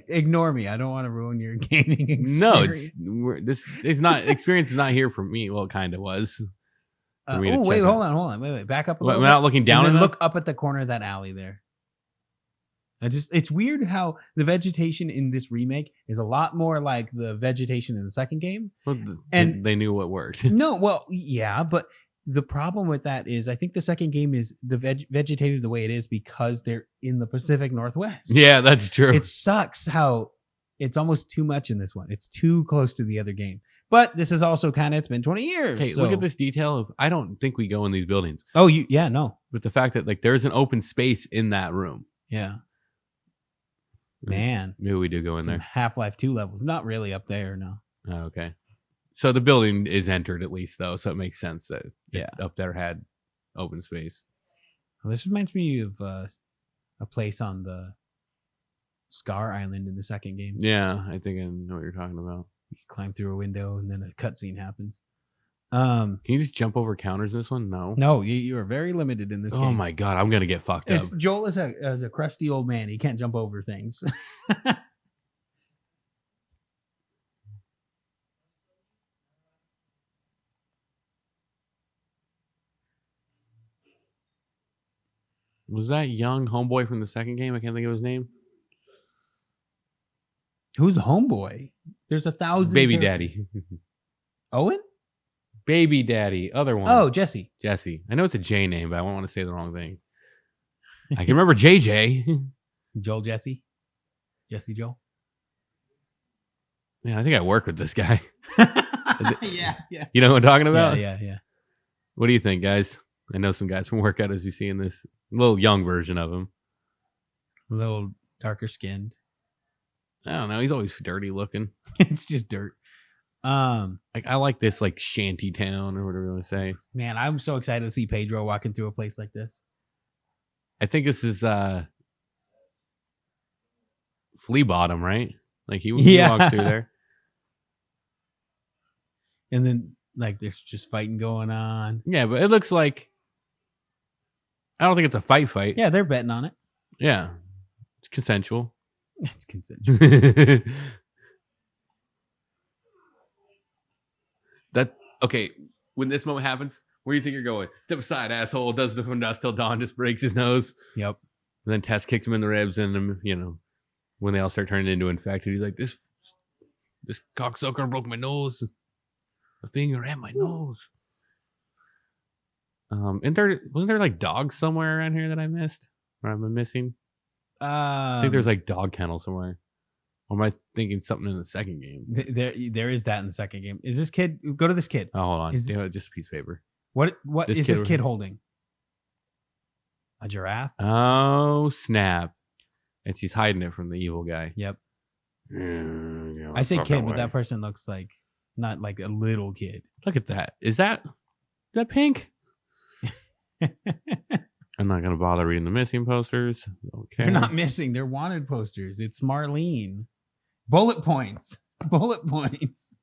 Ignore me. I don't want to ruin your gaming experience. No, experience is not here for me. Well, it kind of was. Wait, hold on. Wait. Back up a little bit. We're not looking down and then enough? Look up at the corner of that alley there. It's weird how the vegetation in this remake is a lot more like the vegetation in the second game. Well, and they knew what worked. No, well, yeah, but the problem with that is I think the second game is the vegetated the way it is because they're in the Pacific Northwest. Yeah, that's true. It sucks how it's almost too much in this one. It's too close to the other game. But this is also it's been 20 years. Hey, so. Look at this detail of, I don't think we go in these buildings. Oh, no. But the fact that like there's an open space in that room. Yeah. Man. Maybe we do go in there. Half-Life 2 levels. Not really up there, no. Oh, okay. So the building is entered at least, though, so it makes sense that up there had open space. Well, this reminds me of a place on the Scar Island in the second game. Yeah, I think I know what you're talking about. You climb through a window and then a cutscene happens. Can you just jump over counters in this one? No. No, you are very limited in this game. Oh my god, I'm gonna get fucked up. Joel is a crusty old man. He can't jump over things. Was that young homeboy from the second game? I can't think of his name. Who's homeboy? There's 1,000. Baby daddy. Owen? Baby daddy. Other one. Oh, Jesse. Jesse. I know it's a J name, but I won't want to say the wrong thing. I can remember JJ. Joel Jesse. Jesse Joel. Yeah, I think I work with this guy. Yeah. You know what I'm talking about? Yeah. What do you think, guys? I know some guys from workout as you see in this little young version of him. A little darker skinned. I don't know. He's always dirty looking. It's just dirt. Like I like this like shanty town or whatever you want to say. Man, I'm so excited to see Pedro walking through a place like this. I think this is Flea Bottom, right? Like he walked through there. And then like there's just fighting going on. Yeah, but it looks like I don't think it's a fight. Yeah, they're betting on it. Yeah. It's consensual. It's consensual. Okay, when this moment happens, where do you think you're going? Step aside, asshole. Does the from dusk till dawn, just breaks his nose. Yep. And then Tess kicks him in the ribs, and when they all start turning into infected, he's like, this cocksucker broke my nose. A finger and my nose. Wasn't there like dogs somewhere around here that I missed? Or am I missing? I think there's like dog kennel somewhere. Or am I thinking something in the second game? There is that in the second game. Is this kid? Go to this kid. Oh, hold on. Just a piece of paper. What is this kid holding? A giraffe? Oh, snap. and she's hiding it from the evil guy. Yep. Yeah, I say fucking kid, but way. that person looks like not like a little kid. Look at that. Is that pink? I'm not gonna bother reading the missing posters. Okay. They're not missing. They're wanted posters. It's Marlene. Bullet points. Bullet points.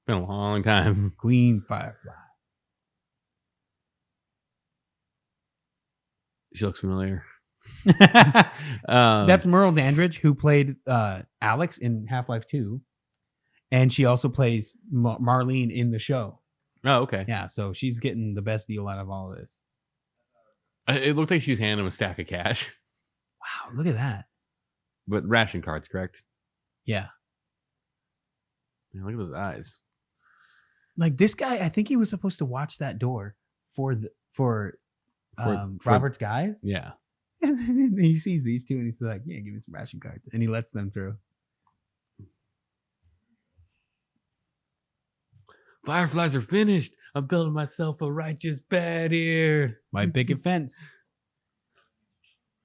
Been a long time. Queen Firefly. She looks familiar. That's Merle Dandridge, who played Alex in Half-Life 2. And she also plays Marlene in the show. Oh, okay. Yeah, so she's getting the best deal out of all of this. It looked like she was handing him a stack of cash. Wow, look at that. But ration cards, correct? Yeah. Man, look at those eyes. Like this guy, I think he was supposed to watch that door for Robert's guys. Yeah. And then he sees these two and he's like, yeah, give me some ration cards. And he lets them through. Fireflies are finished. I'm building myself a righteous bed here. My picket fence.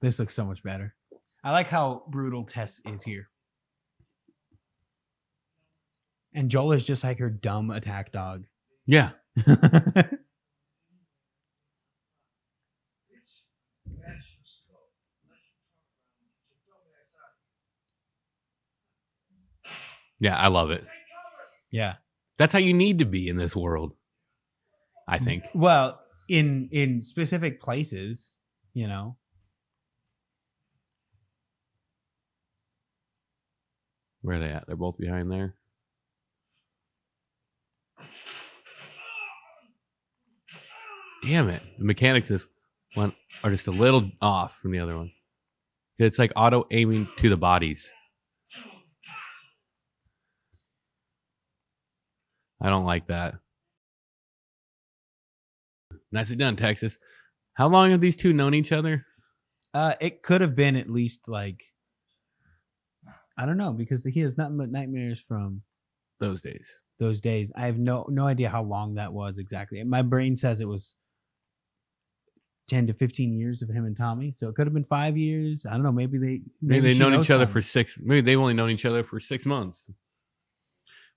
This looks so much better. I like how brutal Tess is here. And Joel is just like her dumb attack dog. Yeah. Yeah, I love it. Yeah. That's how you need to be in this world, I think. Well, in specific places, you know. Where are they at? They're both behind there. Damn it. The mechanics of this one are just a little off from the other one. It's like auto aiming to the bodies. I don't like that. Nicely done, Texas. How long have these two known each other? It could have been at least like, I don't know, because he has nothing but nightmares from Those days. those days. I have no idea how long that was exactly. My brain says it was 10 to 15 years of him and Tommy. So it could have been 5 years. I don't know. Maybe Maybe they've she known knows each other Tommy. for 6. Maybe they've only known each other for 6 months.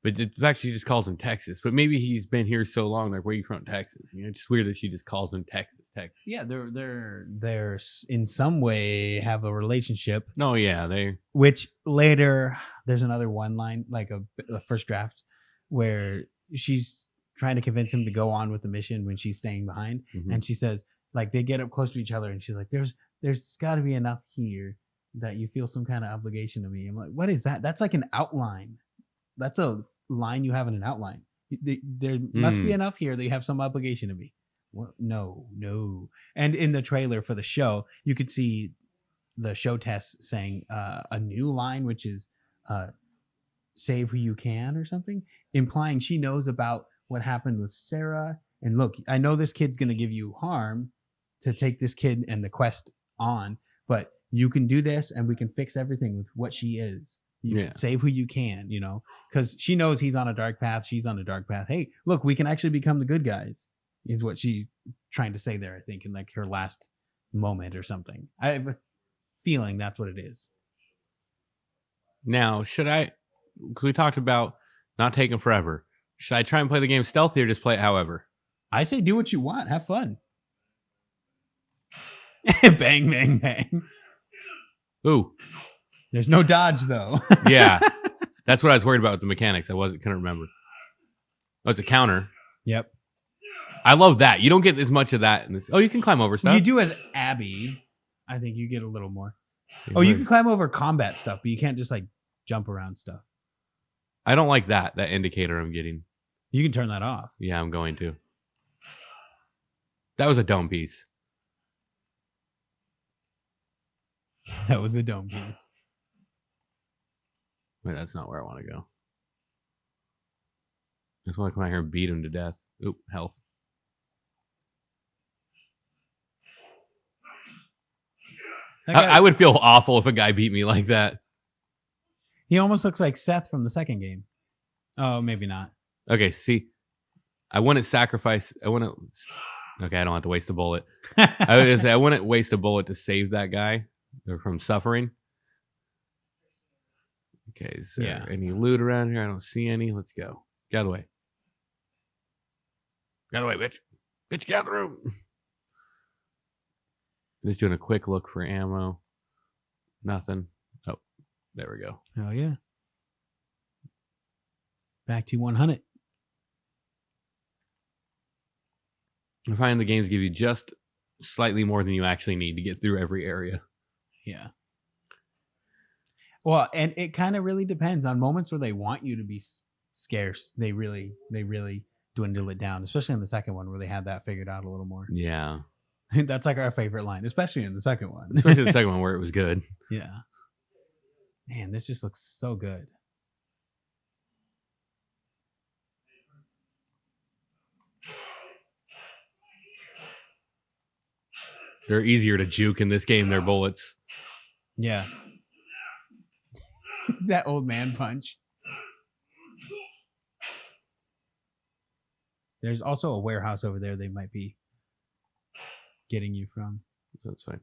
But the fact she just calls him Texas. But maybe he's been here so long. Like, where are you from, Texas? You know, it's just weird that she just calls him Texas. Yeah, they're in some way have a relationship. No, yeah, they. Which later there's another one line, like a first draft, where she's trying to convince him to go on with the mission when she's staying behind, and she says, like, they get up close to each other, and she's like, "There's got to be enough here that you feel some kind of obligation to me." I'm like, "What is that?" That's like an outline. That's a line you have in an outline. There must be enough here that you have some obligation to me. Well, no. And in the trailer for the show, you could see the show Tess saying a new line, which is "save who you can" or something, implying she knows about what happened with Sarah. And look, I know this kid's going to give you harm to take this kid and the quest on, but you can do this and we can fix everything with what she is. You save who you can, you know, because she knows he's on a dark path. She's on a dark path. Hey, look, we can actually become the good guys, is what she's trying to say there, I think, in like her last moment or something. I have a feeling that's what it is. Now, should I, because we talked about not taking forever, should I try and play the game stealthy or just play it however? I say do what you want. Have fun. Bang, bang, bang. Ooh. There's no dodge, though. Yeah. That's what I was worried about with the mechanics. I couldn't remember. Oh, it's a counter. Yep. I love that. You don't get as much of that in this. Oh, you can climb over stuff. You do as Abby. I think you get a little more. Oh, you can climb over combat stuff, but you can't just like jump around stuff. I don't like that indicator I'm getting. You can turn that off. Yeah, I'm going to. That was a dome piece. That was a dome piece. Wait, that's not where I want to go. I just want to come out here and beat him to death. Oop, health. I would feel awful if a guy beat me like that. He almost looks like Seth from the second game. Oh, maybe not. Okay, see. I wouldn't sacrifice. Okay, I don't have to waste a bullet. I wouldn't waste a bullet to save that guy. They're from suffering. Okay, is there Yeah. any loot around here? I don't see any. Let's go. Get out of the way. Get out of the way, bitch. Bitch, get out of the room. Just doing a quick look for ammo. Nothing. Oh, there we go. Oh, yeah. Back to 100. I find the games give you just slightly more than you actually need to get through every area. Yeah. Well, and it kind of really depends on moments where they want you to be scarce. They really dwindle it down, especially in the second one where they had that figured out a little more. Yeah. That's like our favorite line, especially in the second one. Especially the second one where it was good. Yeah. Man, this just looks so good. They're easier to juke in this game, their bullets. Yeah. That old man punch. There's also a warehouse over there they might be getting you from. That's fine.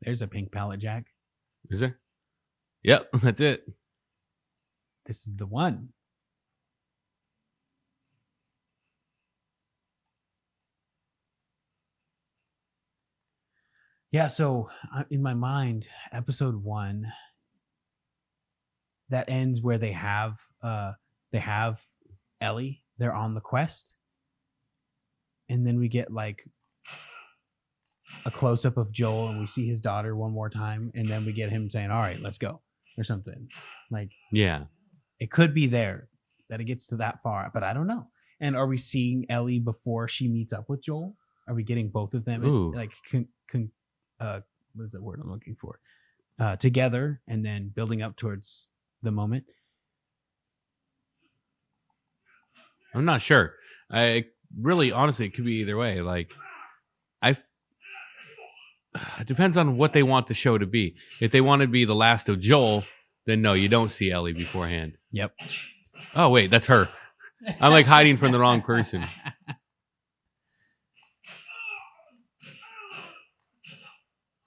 There's a pink pallet jack. Is there? Yep, that's it. This is the one. Yeah, so in my mind, episode 1 that ends where they have Ellie. They're on the quest, and then we get like a close up of Joel, and we see his daughter one more time, and then we get him saying, "All right, let's go," or something. Like, yeah, it could be there that it gets to that far, but I don't know. And are we seeing Ellie before she meets up with Joel? Are we getting both of them like what is the word I'm looking for? Together, and then building up towards the moment? I'm not sure. I really, honestly, it could be either way. Like, it depends on what they want the show to be. If they want to be the last of Joel, then no, you don't see Ellie beforehand. Yep. Oh wait, that's her. I'm like hiding from the wrong person.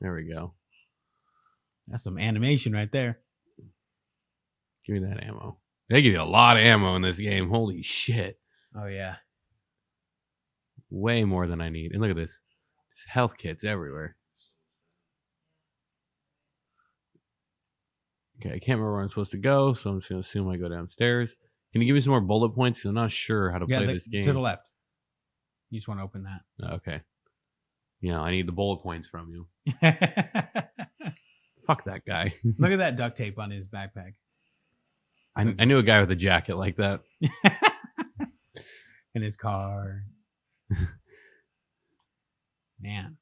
There we go. That's some animation right there. Give me that ammo. They give you a lot of ammo in this game. Holy shit. Oh, yeah. Way more than I need. And look at this. There's health kits everywhere. Okay, I can't remember where I'm supposed to go, so I'm just going to assume I go downstairs. Can you give me some more bullet points? 'Cause I'm not sure how to play this game. To the left. You just want to open that. Okay. Yeah, I need the bullet points from you. Fuck that guy. Look at that duct tape on his backpack. I knew a guy with a jacket like that. In his car. Man.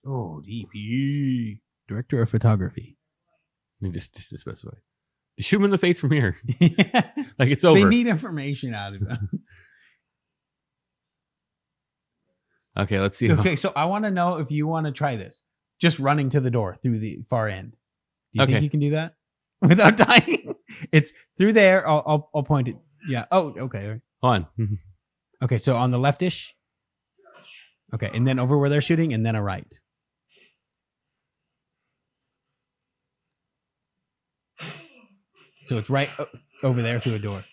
Oh, DP. Director of photography. Let me just to specify. Just shoot him in the face from here. Like it's over. They need information out of him. Okay, let's see. Okay, so I want to know if you want to try this. Just running to the door through the far end. Do you think you can do that without dying? It's through there. I'll point it. Yeah. Oh, okay. Hold on. Okay, so on the leftish. Okay, and then over where they're shooting, and then a right. So it's right over there through a door.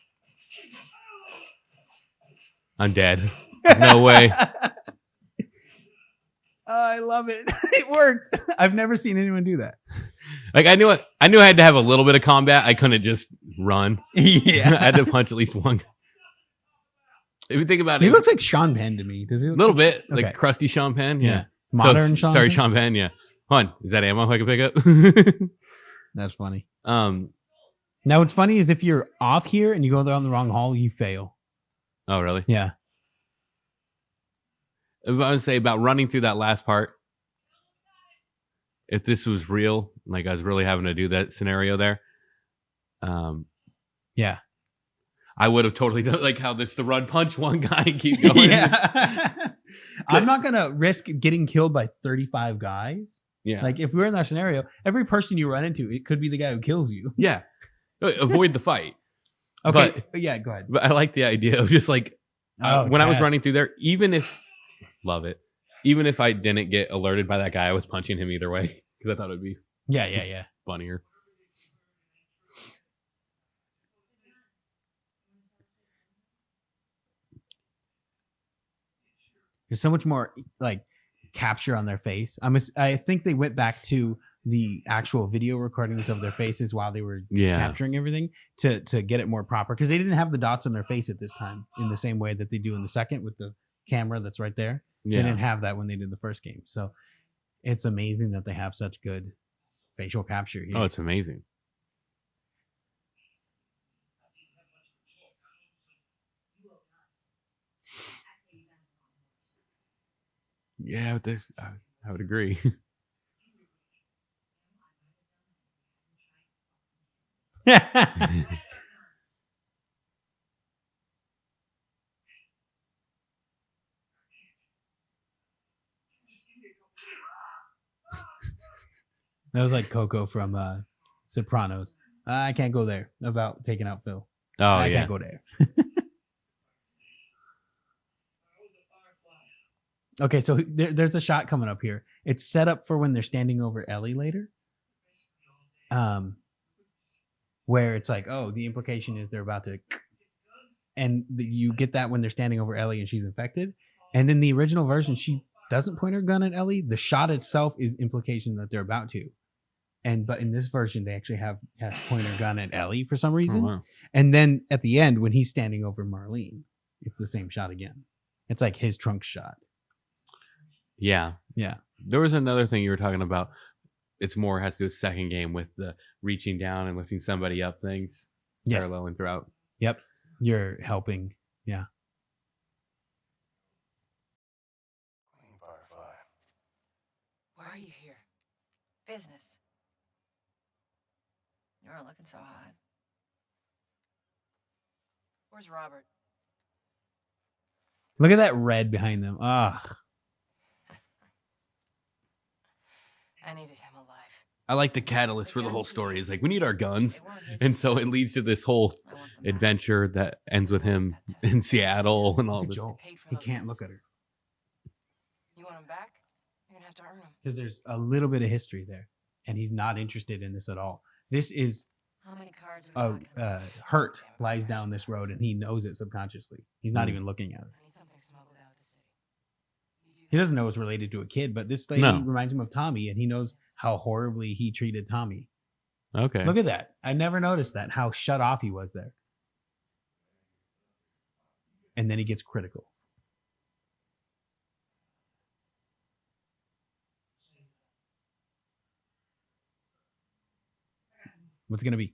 I'm dead. No way. I love it. It worked. I've never seen anyone do that. Like I knew I had to have a little bit of combat. I couldn't just run. Yeah. I had to punch at least one guy. If you think about it, He looks like Sean Penn to me. Does he? A little bit Okay. like crusty Sean Penn. Yeah. Modern Sean Sorry, Penn? Sean Penn. Yeah. Hold on. Is that ammo I can pick up? That's funny. Now what's funny is if you're off here and you go down the wrong hall, you fail. Oh, really? Yeah. I would say about running through that last part. If this was real, like I was really having to do that scenario there. Yeah. I would have totally done like how this the run punch one guy and keep going. Yeah. I'm not going to risk getting killed by 35 guys. Yeah. Like if we're in that scenario, every person you run into, it could be the guy who kills you. Yeah. Avoid the fight. Okay, yeah, go ahead. But I like the idea of just like when I was running through there, even if I didn't get alerted by that guy, I was punching him either way because I thought it'd be yeah funnier. There's so much more like capture on their face. I think they went back to the actual video recordings of their faces while they were capturing everything to get it more proper, because they didn't have the dots on their face at this time in the same way that they do in the second with the camera that's right there. They didn't have that when they did the first game. So it's amazing that they have such good facial capture here. Oh, it's amazing. Yeah, with this, I would agree. That was like Coco from Sopranos. I can't go there, about taking out Phil. Oh, I can't go there. Okay, so there's a shot coming up here. It's set up for when they're standing over Ellie later. Where it's like, oh, the implication is they're about to, and you get that when they're standing over Ellie and she's infected. And in the original version, she doesn't point her gun at Ellie. The shot itself is implication that they're about to. But in this version, they actually have point her gun at Ellie for some reason. Oh, wow. And then at the end, when he's standing over Marlene, it's the same shot again. It's like his trunk shot. Yeah. There was another thing you were talking about. It's more has to do with second game with the reaching down and lifting somebody up things. Yes. Paralleling throughout. Yep. You're helping. Yeah. Firefly. Why are you here? Business. You're looking so hot. Where's Robert? Look at that red behind them. Ah. I needed him alive. I like the catalyst for the whole story. Is like, we need our guns. And so it leads to this whole adventure that ends with him in Seattle and all this. Joel, he can't look at her. You want him back? You're gonna have to earn him. Because there's a little bit of history there. And he's not interested in this at all. This is How many cards are we talking about? Hurt lies down this road and he knows it subconsciously. He's not even looking at it. I need something smuggled out of the city. He doesn't know it's related to a kid, but this lady reminds him of Tommy, and he knows how horribly he treated Tommy. Okay. Look at that. I never noticed that, how shut off he was there. And then he gets critical. What's it going to be?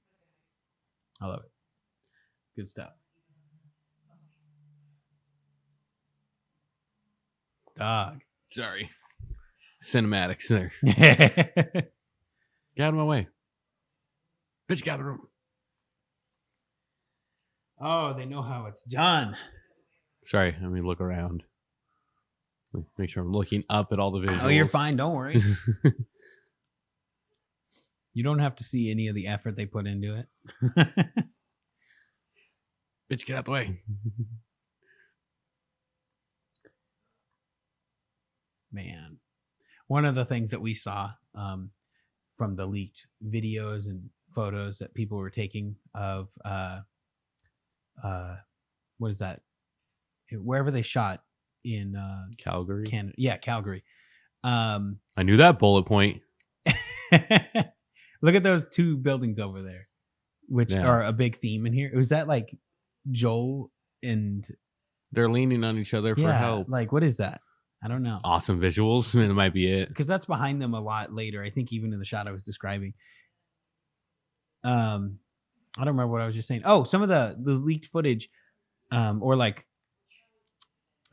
I love it. Good stuff. Dog. Sorry. Cinematics there. Get out of my way. Bitch, get out of the room. Oh, they know how it's done. Sorry, let me look around. Make sure I'm looking up at all the visuals. Oh, you're fine. Don't worry. You don't have to see any of the effort they put into it. Bitch, get out the way. Man. One of the things that we saw from the leaked videos and photos that people were taking of what is that? Wherever they shot in Calgary. Canada. Yeah, Calgary. I knew that bullet point. Look at those two buildings over there, which are a big theme in here. Was that like Joel and they're leaning on each other for help? Like, what is that? I don't know. Awesome visuals. It might be it. Because that's behind them a lot later. I think even in the shot I was describing. I don't remember what I was just saying. Oh, some of the leaked footage, or like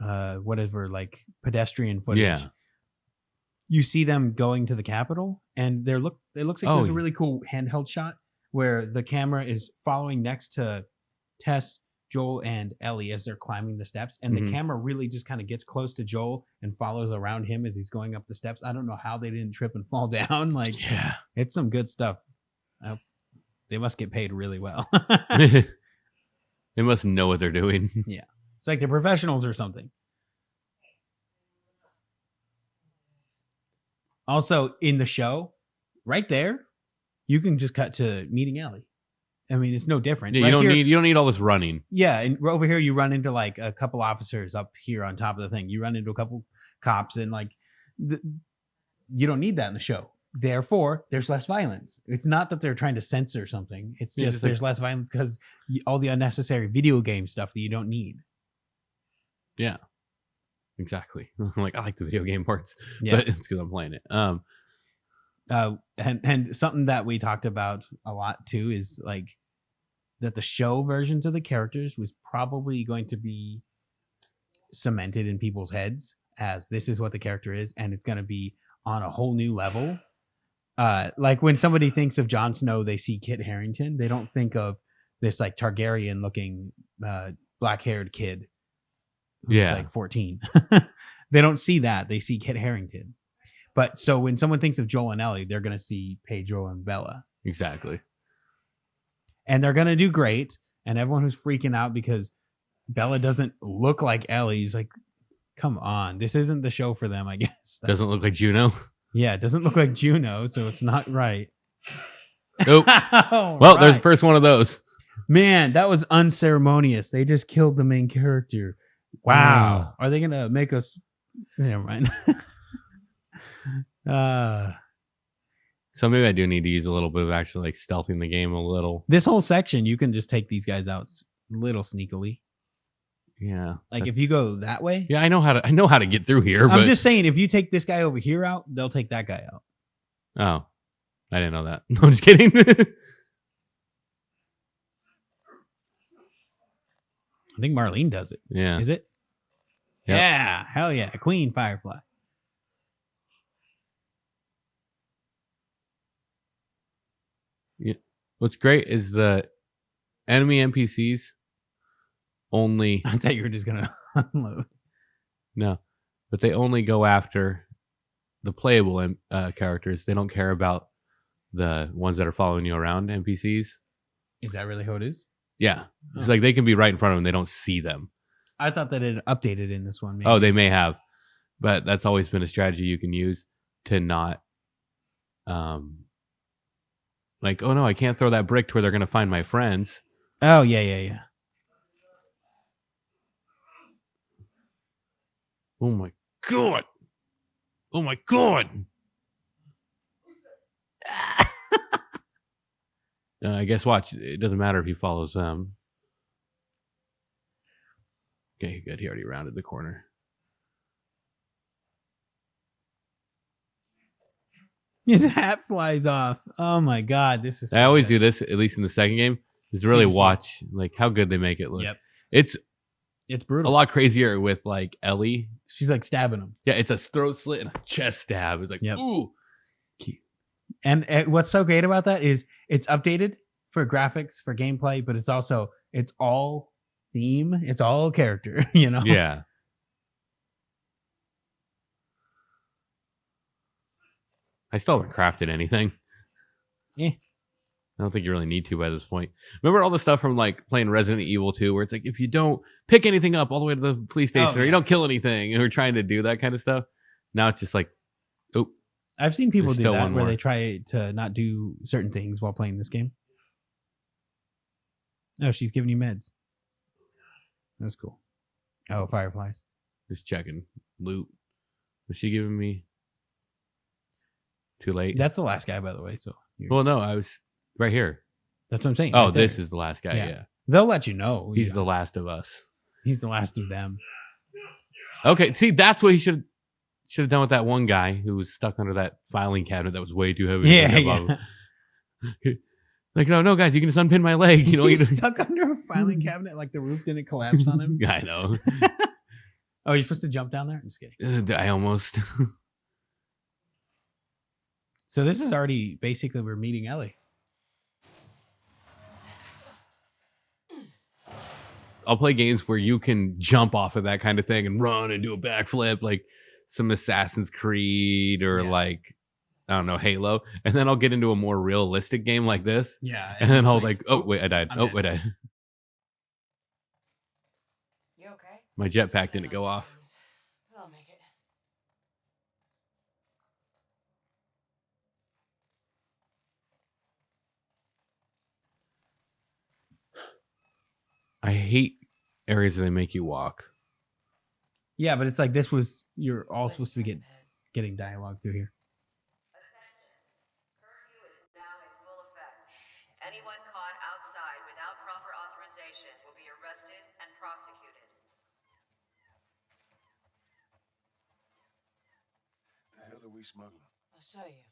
whatever, like pedestrian footage. Yeah. You see them going to the Capitol, and it looks like there's a really cool handheld shot where the camera is following next to Tess, Joel, and Ellie as they're climbing the steps, and the camera really just kind of gets close to Joel and follows around him as he's going up the steps. I don't know how they didn't trip and fall down. Like, it's some good stuff. They must get paid really well. They must know what they're doing. Yeah. It's like they're professionals or something. Also, in the show, right there, you can just cut to meeting Ellie. I mean, it's no different. Yeah, right you don't need all this running. Yeah, and over here you run into like a couple officers up here on top of the thing. You run into a couple cops, and like you don't need that in the show. Therefore, there's less violence. It's not that they're trying to censor something. It's just there's less violence because all the unnecessary video game stuff that you don't need. Yeah, exactly. Like I like the video game parts, Yeah. but it's because I'm playing it. And something that we talked about a lot too is like that the show versions of the characters was probably going to be cemented in people's heads as this is what the character is, and it's going to be on a whole new level. Like when somebody thinks of Jon Snow, they see Kit Harington. They don't think of this like Targaryen looking black-haired kid who's like 14. They don't see that. They see Kit Harington. But so when someone thinks of Joel and Ellie, they're going to see Pedro and Bella. Exactly. And they're going to do great. And everyone who's freaking out because Bella doesn't look like Ellie is like, come on. This isn't the show for them, I guess. Doesn't look like Juno. Yeah, it doesn't look like Juno, so it's not right. Nope. Well, there's the first one of those. Man, that was unceremonious. They just killed the main character. Wow. Are they going to make us... Never mind. So maybe I do need to use a little bit of actually like stealthing the game a little. This whole section, you can just take these guys out a little sneakily. Yeah. Like if you go that way. Yeah, I know how to get through here. I'm but... just saying, if you take this guy over here out, they'll take that guy out. Oh, I didn't know that. No, I'm just kidding. I think Marlene does it. Yeah. Is it? Yep. Yeah. Hell yeah. Queen Firefly. Yeah. What's great is the enemy NPCs only... I thought you were just going to unload. No. But they only go after the playable characters. They don't care about the ones that are following you around, NPCs. Is that really how it is? Yeah. It's like they can be right in front of them. They don't see them. I thought that it updated in this one. Maybe. Oh, they may have. But that's always been a strategy you can use to not... like, oh no, I can't throw that brick to where they're going to find my friends. Oh, yeah. Oh my God. Oh my God. I guess watch. It doesn't matter if he follows them. Okay, good. He already rounded the corner. His hat flies off. Oh my God. This is. I always do this, at least in the second game, is really watch like how good they make it look. Yep. It's brutal. A lot crazier with like Ellie. She's like stabbing him. Yeah, it's a throat slit and a chest stab. It's like, ooh. And what's so great about that is it's updated for graphics, for gameplay, but it's all theme. It's all character, you know? Yeah. I still haven't crafted anything. Yeah. I don't think you really need to by this point. Remember all the stuff from like playing Resident Evil 2 where it's like if you don't pick anything up all the way to the police station or you don't kill anything and we're trying to do that kind of stuff. Now it's just like, oh. I've seen people do that where they try to not do certain things while playing this game. Oh, she's giving you meds. That's cool. Oh, fireflies. Just checking. Loot. Was she giving me? Too late. That's the last guy, by the way. So. Well, no, I was right here. That's what I'm saying. Oh, right this is the last guy. Yeah. They'll let you know. He's the last of us. He's the last of them. Okay. See, that's what he should have done with that one guy who was stuck under that filing cabinet that was way too heavy. Yeah. Like, no, guys, you can just unpin my leg. You know, he's stuck under a filing cabinet like the roof didn't collapse on him. I know. Oh, you're supposed to jump down there? I'm just kidding. I almost. So this is already basically we're meeting Ellie. I'll play games where you can jump off of that kind of thing and run and do a backflip, like some Assassin's Creed or like, I don't know, Halo. And then I'll get into a more realistic game like this. Yeah. And then I'll like, oh, wait, I died. I died. My jetpack didn't go off. But I'll make it. I hate areas that they make you walk. Yeah, but it's like this was you're all supposed to be getting dialogue through here. Curfew is now in full effect. Anyone caught outside without proper authorization will be arrested and prosecuted. The hell are we smuggling? I'll show you.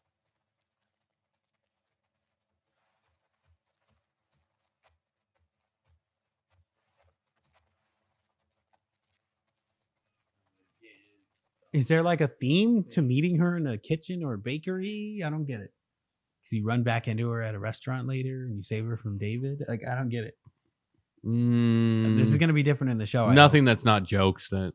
Is there like a theme to meeting her in a kitchen or a bakery? I don't get it. Because you run back into her at a restaurant later and you save her from David. Like, I don't get it. This is going to be different in the show. Nothing that's not jokes that.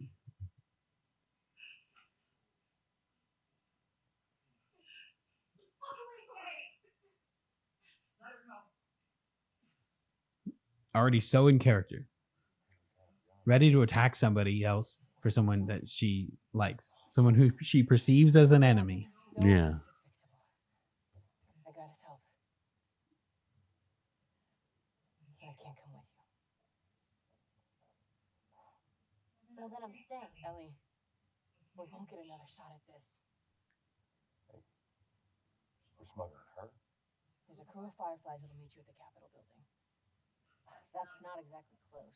Already so in character. Ready to attack somebody else for someone that she likes. Someone who she perceives as an enemy. Yeah. I got his help. But I can't come with you. Well, then I'm staying. Ellie, we won't get another shot at this. We're smuggling her. There's a crew of Fireflies that'll meet you at the Capitol building. That's not exactly close.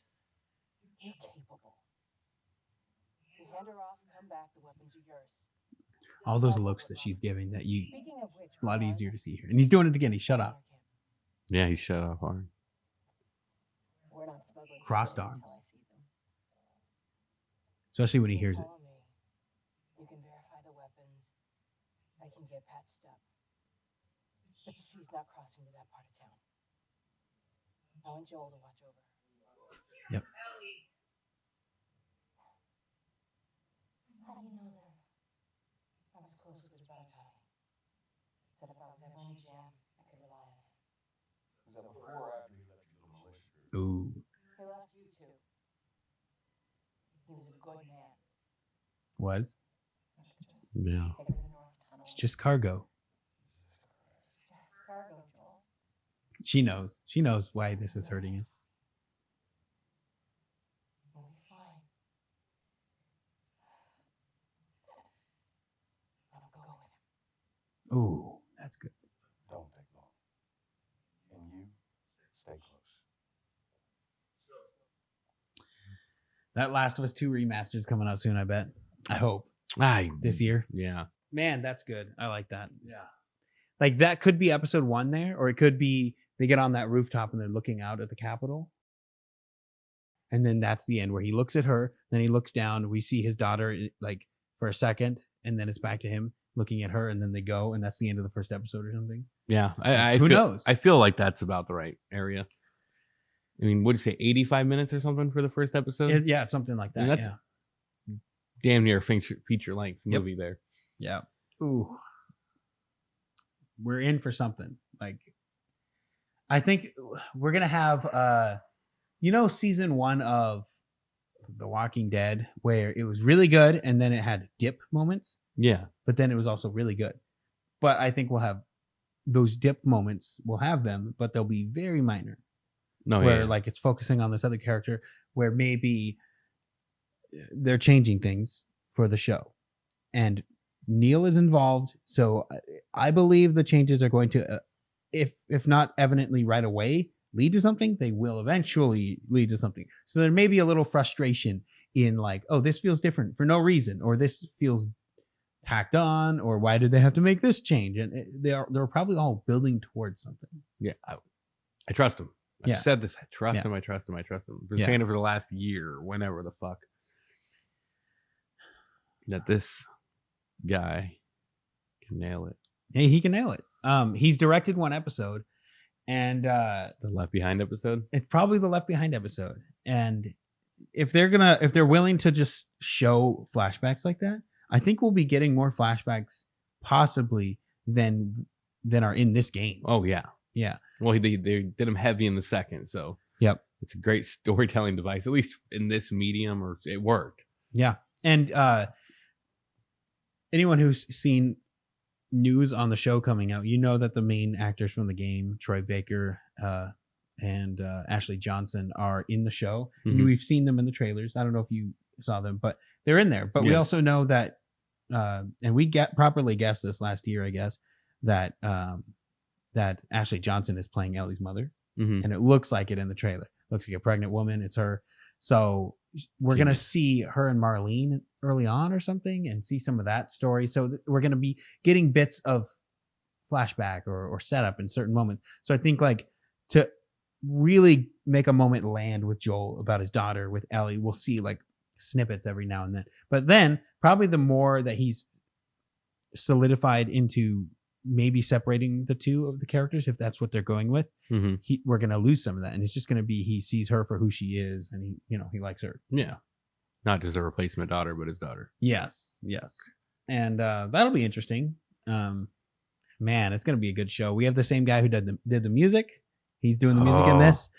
You're capable. You hand her off, come back, the weapons are yours. All those looks that she's giving that you Speaking of which, a lot easier to see here. And he's doing it again. He's shut up. Yeah, he shut off hard. We're not smuggling Crossed people arms. until I see them. Especially when he hears it. Follow me. You can verify the weapons. I can get patched up. But she's not crossing to that part of town. I want Joel to watch over her. Yep. How do you know that? I was close with his brother Tommy. Said if I was ever in a jam, I could rely on him. Was that before or after he left you to the militia? Ooh. He left you too. He was a good man. Was. Yeah. Take her to the North Tunnel. It's just cargo. Just cargo, Joel. She knows. She knows why this is hurting him. We'll be fine. Now go with him. Ooh, that's good. Don't take long. And you, stay close. That Last of Us 2 remaster's coming out soon, I bet. I hope. This year. Yeah. Man, that's good. I like that. Yeah. Like that could be episode 1 there, or it could be they get on that rooftop and they're looking out at the Capitol. And then that's the end where he looks at her, then he looks down, we see his daughter like for a second, and then it's back to him looking at her, and then they go, and that's the end of the first episode or something. Yeah. Who feel, knows? I feel like that's about the right area. I mean, what did you say, 85 minutes or something for the first episode? Yeah, it's something like that. And that's damn near feature length movie there. Yeah. Ooh. We're in for something. Like, I think we're going to have, season 1 of The Walking Dead, where it was really good and then it had dip moments. Yeah. But then it was also really good. But I think we'll have those dip moments. We'll have them, but they'll be very minor. Where like it's focusing on this other character, where maybe they're changing things for the show. And Neil is involved, so I believe the changes are going to, if not evidently right away, lead to something. They will eventually lead to something. So there may be a little frustration in like, oh, this feels different for no reason, or this feels tacked on, or why did they have to make this change? And they're probably all building towards something. Yeah, I trust him. I've said this. I trust him. I trust him. I've been saying it for the last year, whenever the fuck. That this guy can nail it. Hey, he can nail it. He's directed 1 episode, and the Left Behind episode. It's probably the Left Behind episode. And if they're willing to just show flashbacks like that, I think we'll be getting more flashbacks possibly than are in this game. Oh yeah. Yeah. Well, they did him heavy in the second, so yep. It's a great storytelling device, at least in this medium, or it worked. Yeah. And anyone who's seen news on the show coming out, you know that the main actors from the game, Troy Baker and Ashley Johnson, are in the show. Mhm. We've seen them in the trailers. I don't know if you saw them, but they're in there. But we Yeah. also know that, and we properly guessed this last year, I guess, that that Ashley Johnson is playing Ellie's mother, Mhm. and it looks like it in the trailer. Looks like a pregnant woman. It's her. So we're gonna see her and Marlene early on or something, and see some of that story. So we're gonna be getting bits of flashback or setup in certain moments. So I think like to really make a moment land with Joel about his daughter with Ellie, we'll see like snippets every now and then. But then probably the more that he's solidified into maybe separating the two of the characters, if that's what they're going with, Mhm. we're gonna lose some of that, and it's just gonna be he sees her for who she is, and he likes her. Yeah. Not just a replacement daughter, but his daughter. Yes, and that'll be interesting. Man, it's gonna be a good show. We have the same guy who did the music. He's doing the music in this.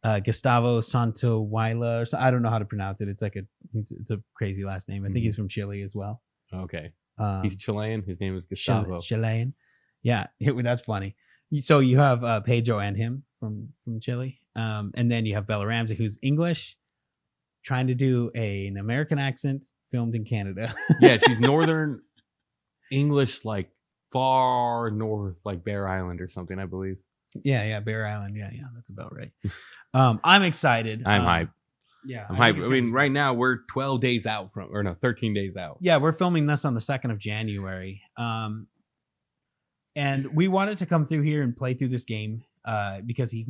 Gustavo Santaolalla, or I don't know how to pronounce it. It's like it's a crazy last name. I think he's from Chile as well. Okay. He's Chilean. His name is Gustavo. Chilean. Yeah, that's funny. So you have Pedro and him from Chile, and then you have Bella Ramsey, who's English, trying to do an American accent, filmed in Canada. Yeah, she's Northern English, like far north, like Bear Island or something, I believe. Yeah, Bear Island. Yeah, that's about right. I'm excited. I'm hyped. Yeah, I'm hyped. I mean, right now we're 13 days out. Yeah, we're filming this on the 2nd of January. And we wanted to come through here and play through this game because he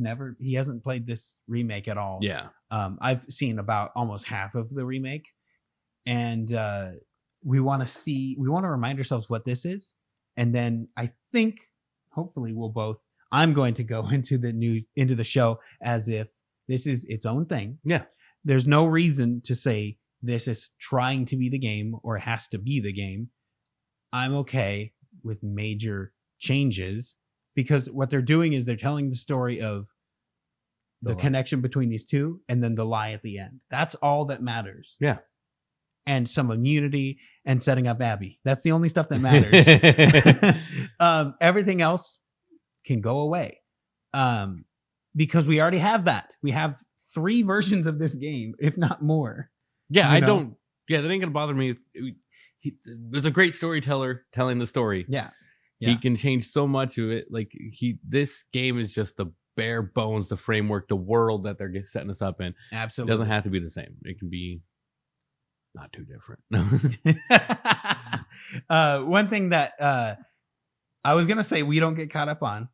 hasn't played this remake at all. Yeah. I've seen about almost half of the remake, and we want to remind ourselves what this is. And then I think hopefully I'm going to go into the show as if this is its own thing. Yeah. There's no reason to say this is trying to be the game or has to be the game. I'm okay with major changes because what they're doing is they're telling the story of the connection between these two and then the lie at the end. That's all that matters. Yeah. And some immunity and setting up Abby. That's the only stuff that matters. Everything else can go away because we already have that. We have 3 versions of this game, if not more. Yeah, that ain't gonna bother me. There's a great storyteller telling the story. Yeah. He can change so much of it. Like this game is just the bare bones, the framework, the world that they're setting us up in. Absolutely. It doesn't have to be the same. It can be not too different. One thing that I was gonna say we don't get caught up on.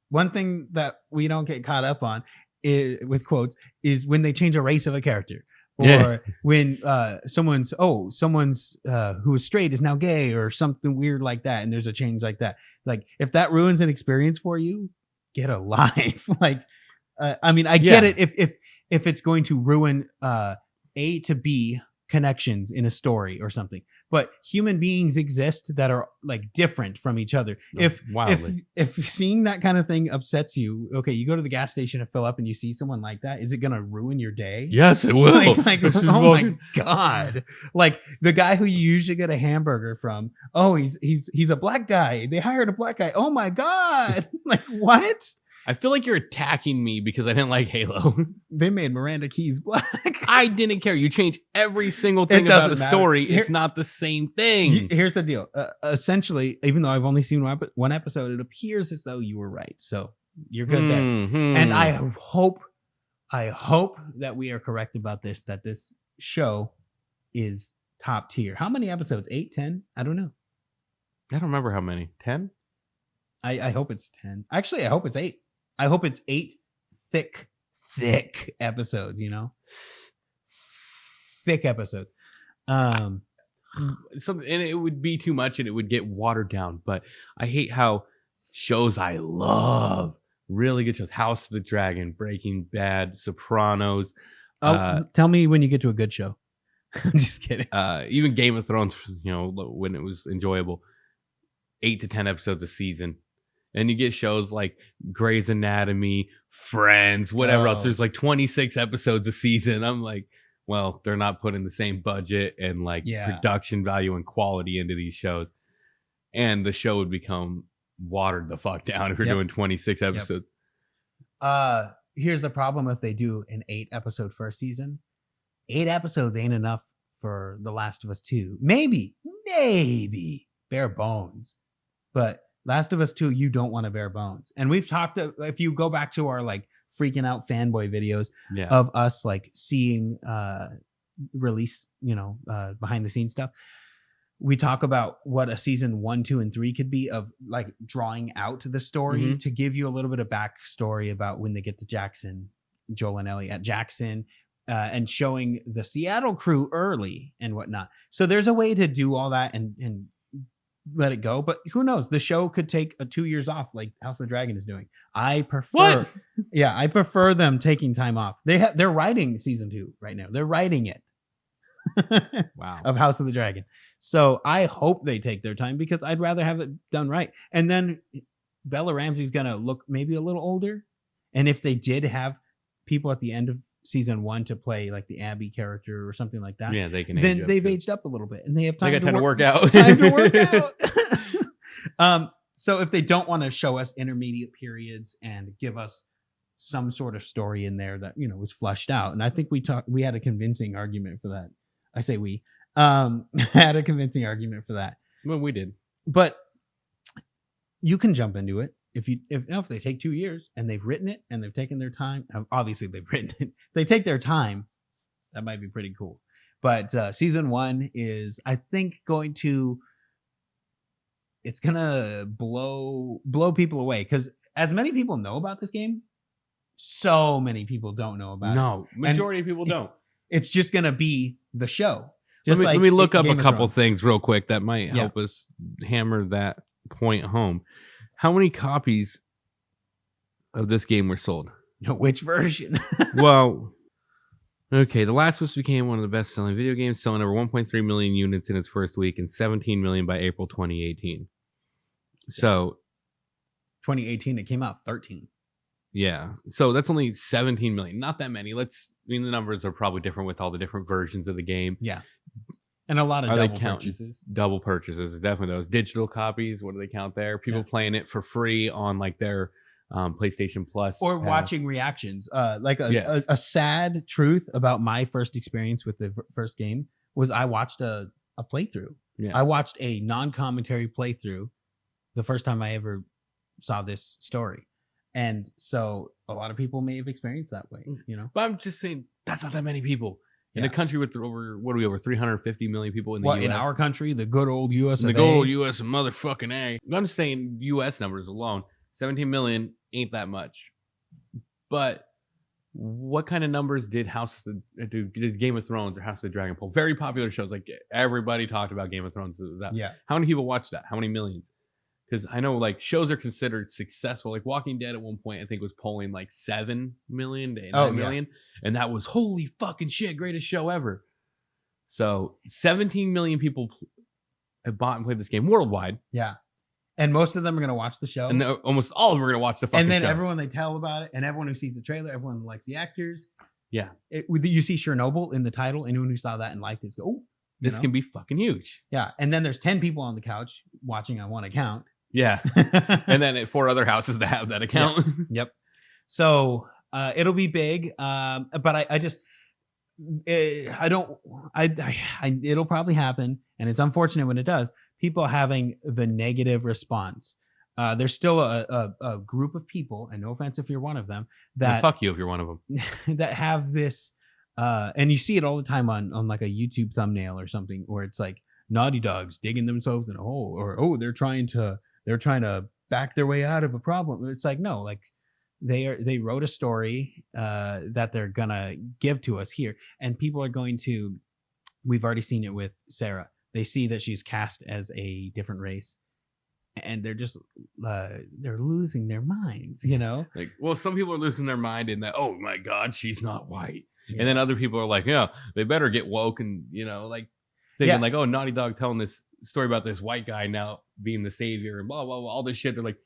One thing that we don't get caught up on with quotes is when they change a race of a character, or when someone's who is straight is now gay or something weird like that, and there's a change like that. Like if that ruins an experience for you, get a life. Like I mean, I get it if it's going to ruin A to B connections in a story or something, but human beings exist that are like different from each other. If seeing that kind of thing upsets you, okay, you go to the gas station to fill up and you see someone like that, is it gonna ruin your day? Yes, it will. Like oh my god, like the guy who you usually get a hamburger from, he's a black guy, they hired a black guy, oh my god. Like what? I feel like you're attacking me because I didn't like Halo. They made Miranda Keys black. I didn't care. You change every single thing about a story. It's not the same thing. Here's the deal. Essentially, even though I've only seen one episode, it appears as though you were right. So you're good there. And I hope that we are correct about this, that this show is top tier. How many episodes? 8, 10? I don't know. I don't remember how many. 10? I hope it's 10. Actually, I hope it's 8. I hope it's 8 thick episodes, thick episodes. And it would be too much and it would get watered down. But I hate how shows I love, really good shows, House of the Dragon, Breaking Bad, Sopranos. Tell me when you get to a good show. I'm just kidding. Even Game of Thrones, when it was enjoyable, 8 to 10 episodes a season. And you get shows like Grey's Anatomy, Friends, whatever else. There's like 26 episodes a season. I'm like, well, they're not putting the same budget and like production value and quality into these shows. And the show would become watered the fuck down if you're doing 26 episodes. Here's the problem if they do an 8-episode first season. 8 episodes ain't enough for The Last of Us 2. Maybe bare bones. But Last of Us 2, you don't want to bare bones. And we've talked, if you go back to our like freaking out fanboy videos of us like seeing release, behind the scenes stuff. We talk about what a season 1, 2, and 3 could be of like drawing out the story to give you a little bit of backstory about when they get to Jackson, Joel and Ellie at Jackson, and showing the Seattle crew early and whatnot. So there's a way to do all that and let it go. But who knows? The show could take 2 years off like House of the Dragon is doing. I prefer them taking time off. They're writing season 2 right now. They're writing it. Wow. Of House of the Dragon. So I hope they take their time because I'd rather have it done right. And then Bella Ramsey's going to look maybe a little older. And if they did have people at the end of season 1 to play like the Abby character or something like that, they can. Then they've aged up a little bit and they have time. They got time to work out. Time to work out. So if they don't want to show us intermediate periods and give us some sort of story in there that was fleshed out, and I think we had a convincing argument for that. I say we had a convincing argument for that. Well, we did, but you can jump into it if they take 2 years and they've written it and they've taken their time. Obviously, they've written it. They take their time. That might be pretty cool. But season 1 is, I think, it's gonna blow people away because as many people know about this game, so many people don't know about it. No, majority of people don't. It's just gonna be the show. Let me look up a couple things real quick that might help us hammer that point home. How many copies of this game were sold? Which version? Well, okay, The Last of Us became one of the best-selling video games, selling over 1.3 million units in its first week and 17 million by April 2018. So 2018, it came out 13. Yeah, so that's only 17 million. Not that many. The numbers are probably different with all the different versions of the game. Yeah. And a lot of double purchases. Double purchases, definitely those. Digital copies, what do they count there? People playing it for free on like their PlayStation Plus. Or watching reactions. Like a sad truth about my first experience with the first game was I watched a playthrough. Yeah. I watched a non-commentary playthrough the first time I ever saw this story. And so a lot of people may have experienced that way, But I'm just saying that's not that many people in a country with over 350 million people in the US. In our country, the good old US. The good old US motherfucking A. I'm just saying US numbers alone, 17 million ain't that much. But what kind of numbers did Game of Thrones or House of the Dragon pull? Very popular shows. Like everybody talked about Game of Thrones. How many people watched that? How many millions? Because I know like shows are considered successful. Like Walking Dead at one point, I think was polling like 7 million to 9 million. And that was holy fucking shit, greatest show ever. So 17 million people have bought and played this game worldwide. Yeah. And most of them are going to watch the show. And almost all of them are going to watch the fucking show. And then everyone they tell about it, and everyone who sees the trailer, everyone likes the actors. Yeah. You see Chernobyl in the title. Anyone who saw that and liked it go, oh, this can be fucking huge. Yeah. And then there's 10 people on the couch watching on one account. Yeah. And then 4 other houses that have that account. Yep. So it'll be big. But it'll probably happen. And it's unfortunate when it does. People having the negative response. There's still a group of people, and no offense if you're one of them, that fuck you if you're one of them, that have this, and you see it all the time on like a YouTube thumbnail or something, where it's like Naughty Dog's digging themselves in a hole, or they're trying to back their way out of a problem. It's like, no, like they wrote a story that they're gonna give to us here, and people are going to. We've already seen it with Sarah. They see that she's cast as a different race, and they're just they're losing their minds, Like, well, some people are losing their mind in that, oh my God, she's not white, and then other people are like, yeah, they better get woke, and like thinking like, oh, Naughty Dog telling this story about this white guy now being the savior and blah blah blah, all this shit. They're like,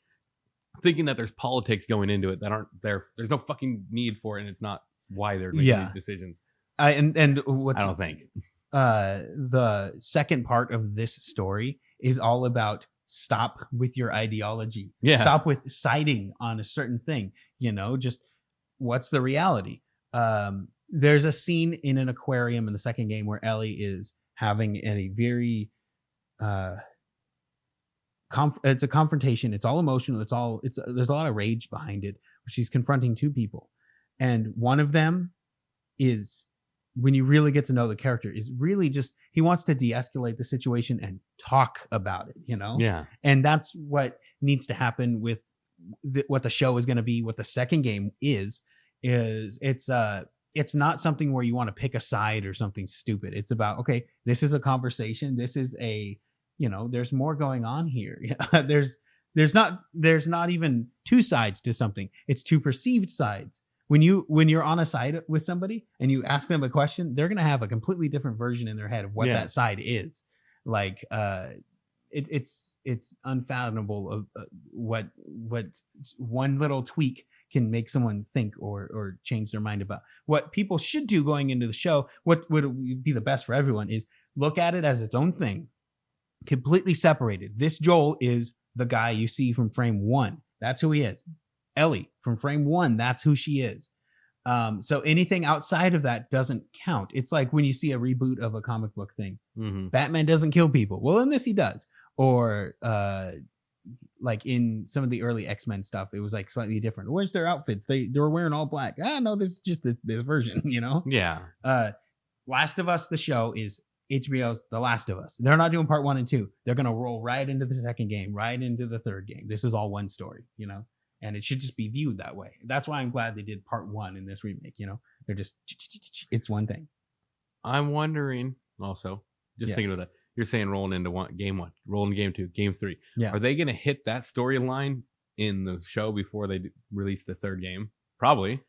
thinking that there's politics going into it that aren't there. There's no fucking need for it, and it's not why they're making these decisions. And what's I don't think the second part of this story is all about stop with your ideology. Yeah. Stop with siding on a certain thing. Just what's the reality? There's a scene in an aquarium in the second game where Ellie is having a very it's a confrontation. It's all emotional. There's a lot of rage behind it. She's confronting two people, and one of them is, when you really get to know the character, is really just he wants to de-escalate the situation and talk about it. Yeah. And that's what needs to happen with what the show is going to be. What the second game is it's not something where you want to pick a side or something stupid. It's about, okay, this is a conversation. This is there's more going on here. There's not even two sides to something. It's two perceived sides. When you're on a side with somebody and you ask them a question, they're going to have a completely different version in their head of what that side is. Like, it's unfathomable of what one little tweak can make someone think or change their mind about. What people should do going into the show, what would be the best for everyone, is look at it as its own thing, completely separated. This Joel is the guy you see from frame 1. That's who he is. Ellie from frame 1, that's who she is. So anything outside of that doesn't count. It's like when you see a reboot of a comic book thing. Mm-hmm. Batman doesn't kill people. Well, in this he does. Or like in some of the early X-Men stuff, it was like slightly different. Where's their outfits? They were wearing all black. No, this is just this version, Yeah. Last of Us, the show, is HBO's The Last of Us. They're not doing part 1 and 2. They're going to roll right into the second game, right into the third game. This is all one story, and it should just be viewed that way. That's why I'm glad they did part 1 in this remake. They're just, it's one thing. I'm wondering also, thinking of that, you're saying rolling into game 1, rolling game 2, game 3. Yeah. Are they going to hit that storyline in the show before they release the third game? Probably.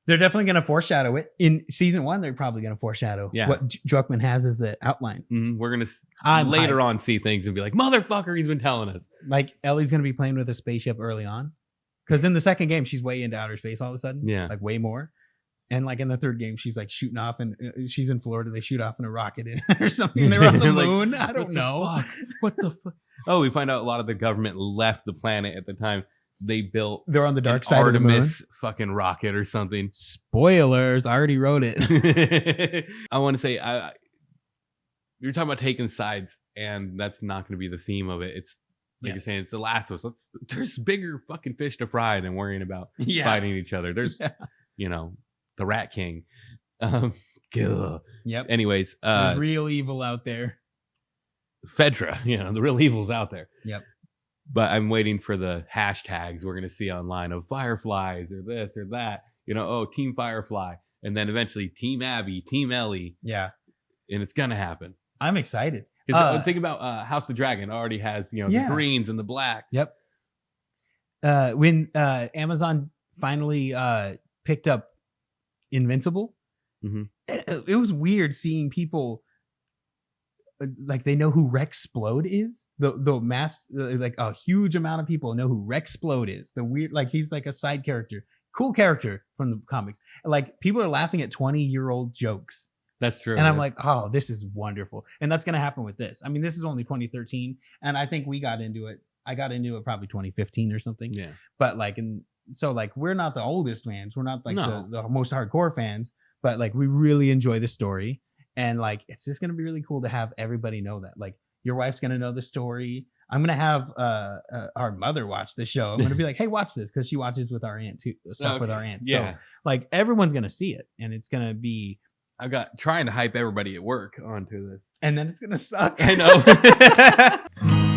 They're definitely going to foreshadow it. In season 1, they're probably going to foreshadow what Druckmann has as the outline. Mm-hmm. We're going to later on see things and be like, motherfucker, he's been telling us. Like, Ellie's going to be playing with a spaceship early on. Because in the second game, she's way into outer space all of a sudden. Yeah. Like, way more. And like in the third game, she's like shooting off, and she's in Florida. They shoot off in a rocket or something. They're on the moon. Like, I don't know. What the fuck? Oh, we find out a lot of the government left the planet at the time. They're on the dark side of the moon. Fucking rocket or something. Spoilers. I already wrote it. I want to say, you're talking about taking sides, and that's not going to be the theme of it. It's like you're saying, it's The Last of Us. There's bigger fucking fish to fry than worrying about fighting each other. There's, the Rat King. Yep. Anyways, there's real evil out there. Fedra, the real evil's out there. Yep. But I'm waiting for the hashtags we're going to see online of Fireflies or this or that. Team Firefly. And then eventually Team Abby, Team Ellie. Yeah. And it's going to happen. I'm excited. Think about House of the Dragon already has, the greens and the blacks. Yep. When Amazon finally picked up Invincible, it was weird seeing people like they know who Rexplode is. The mass, like a huge amount of people know who Rexplode is. The weird, like he's like a side character, cool character from the comics. Like people are laughing at 20-year-old jokes. That's true. And I'm like, oh, this is wonderful. And that's going to happen with this. I mean, this is only 2013. And I think I got into it probably 2015 or something. Yeah. But like, so like, we're not the oldest fans. We're not like the most hardcore fans, but like, we really enjoy the story. And like, it's just going to be really cool to have everybody know that. Like, your wife's going to know the story. I'm going to have our mother watch the show. I'm going to be like, hey, watch this. Because she watches with our aunt too, stuff with our aunt. Yeah. So like, everyone's going to see it. And it's going to be, I've got trying to hype everybody at work onto this. And then it's going to suck. I know.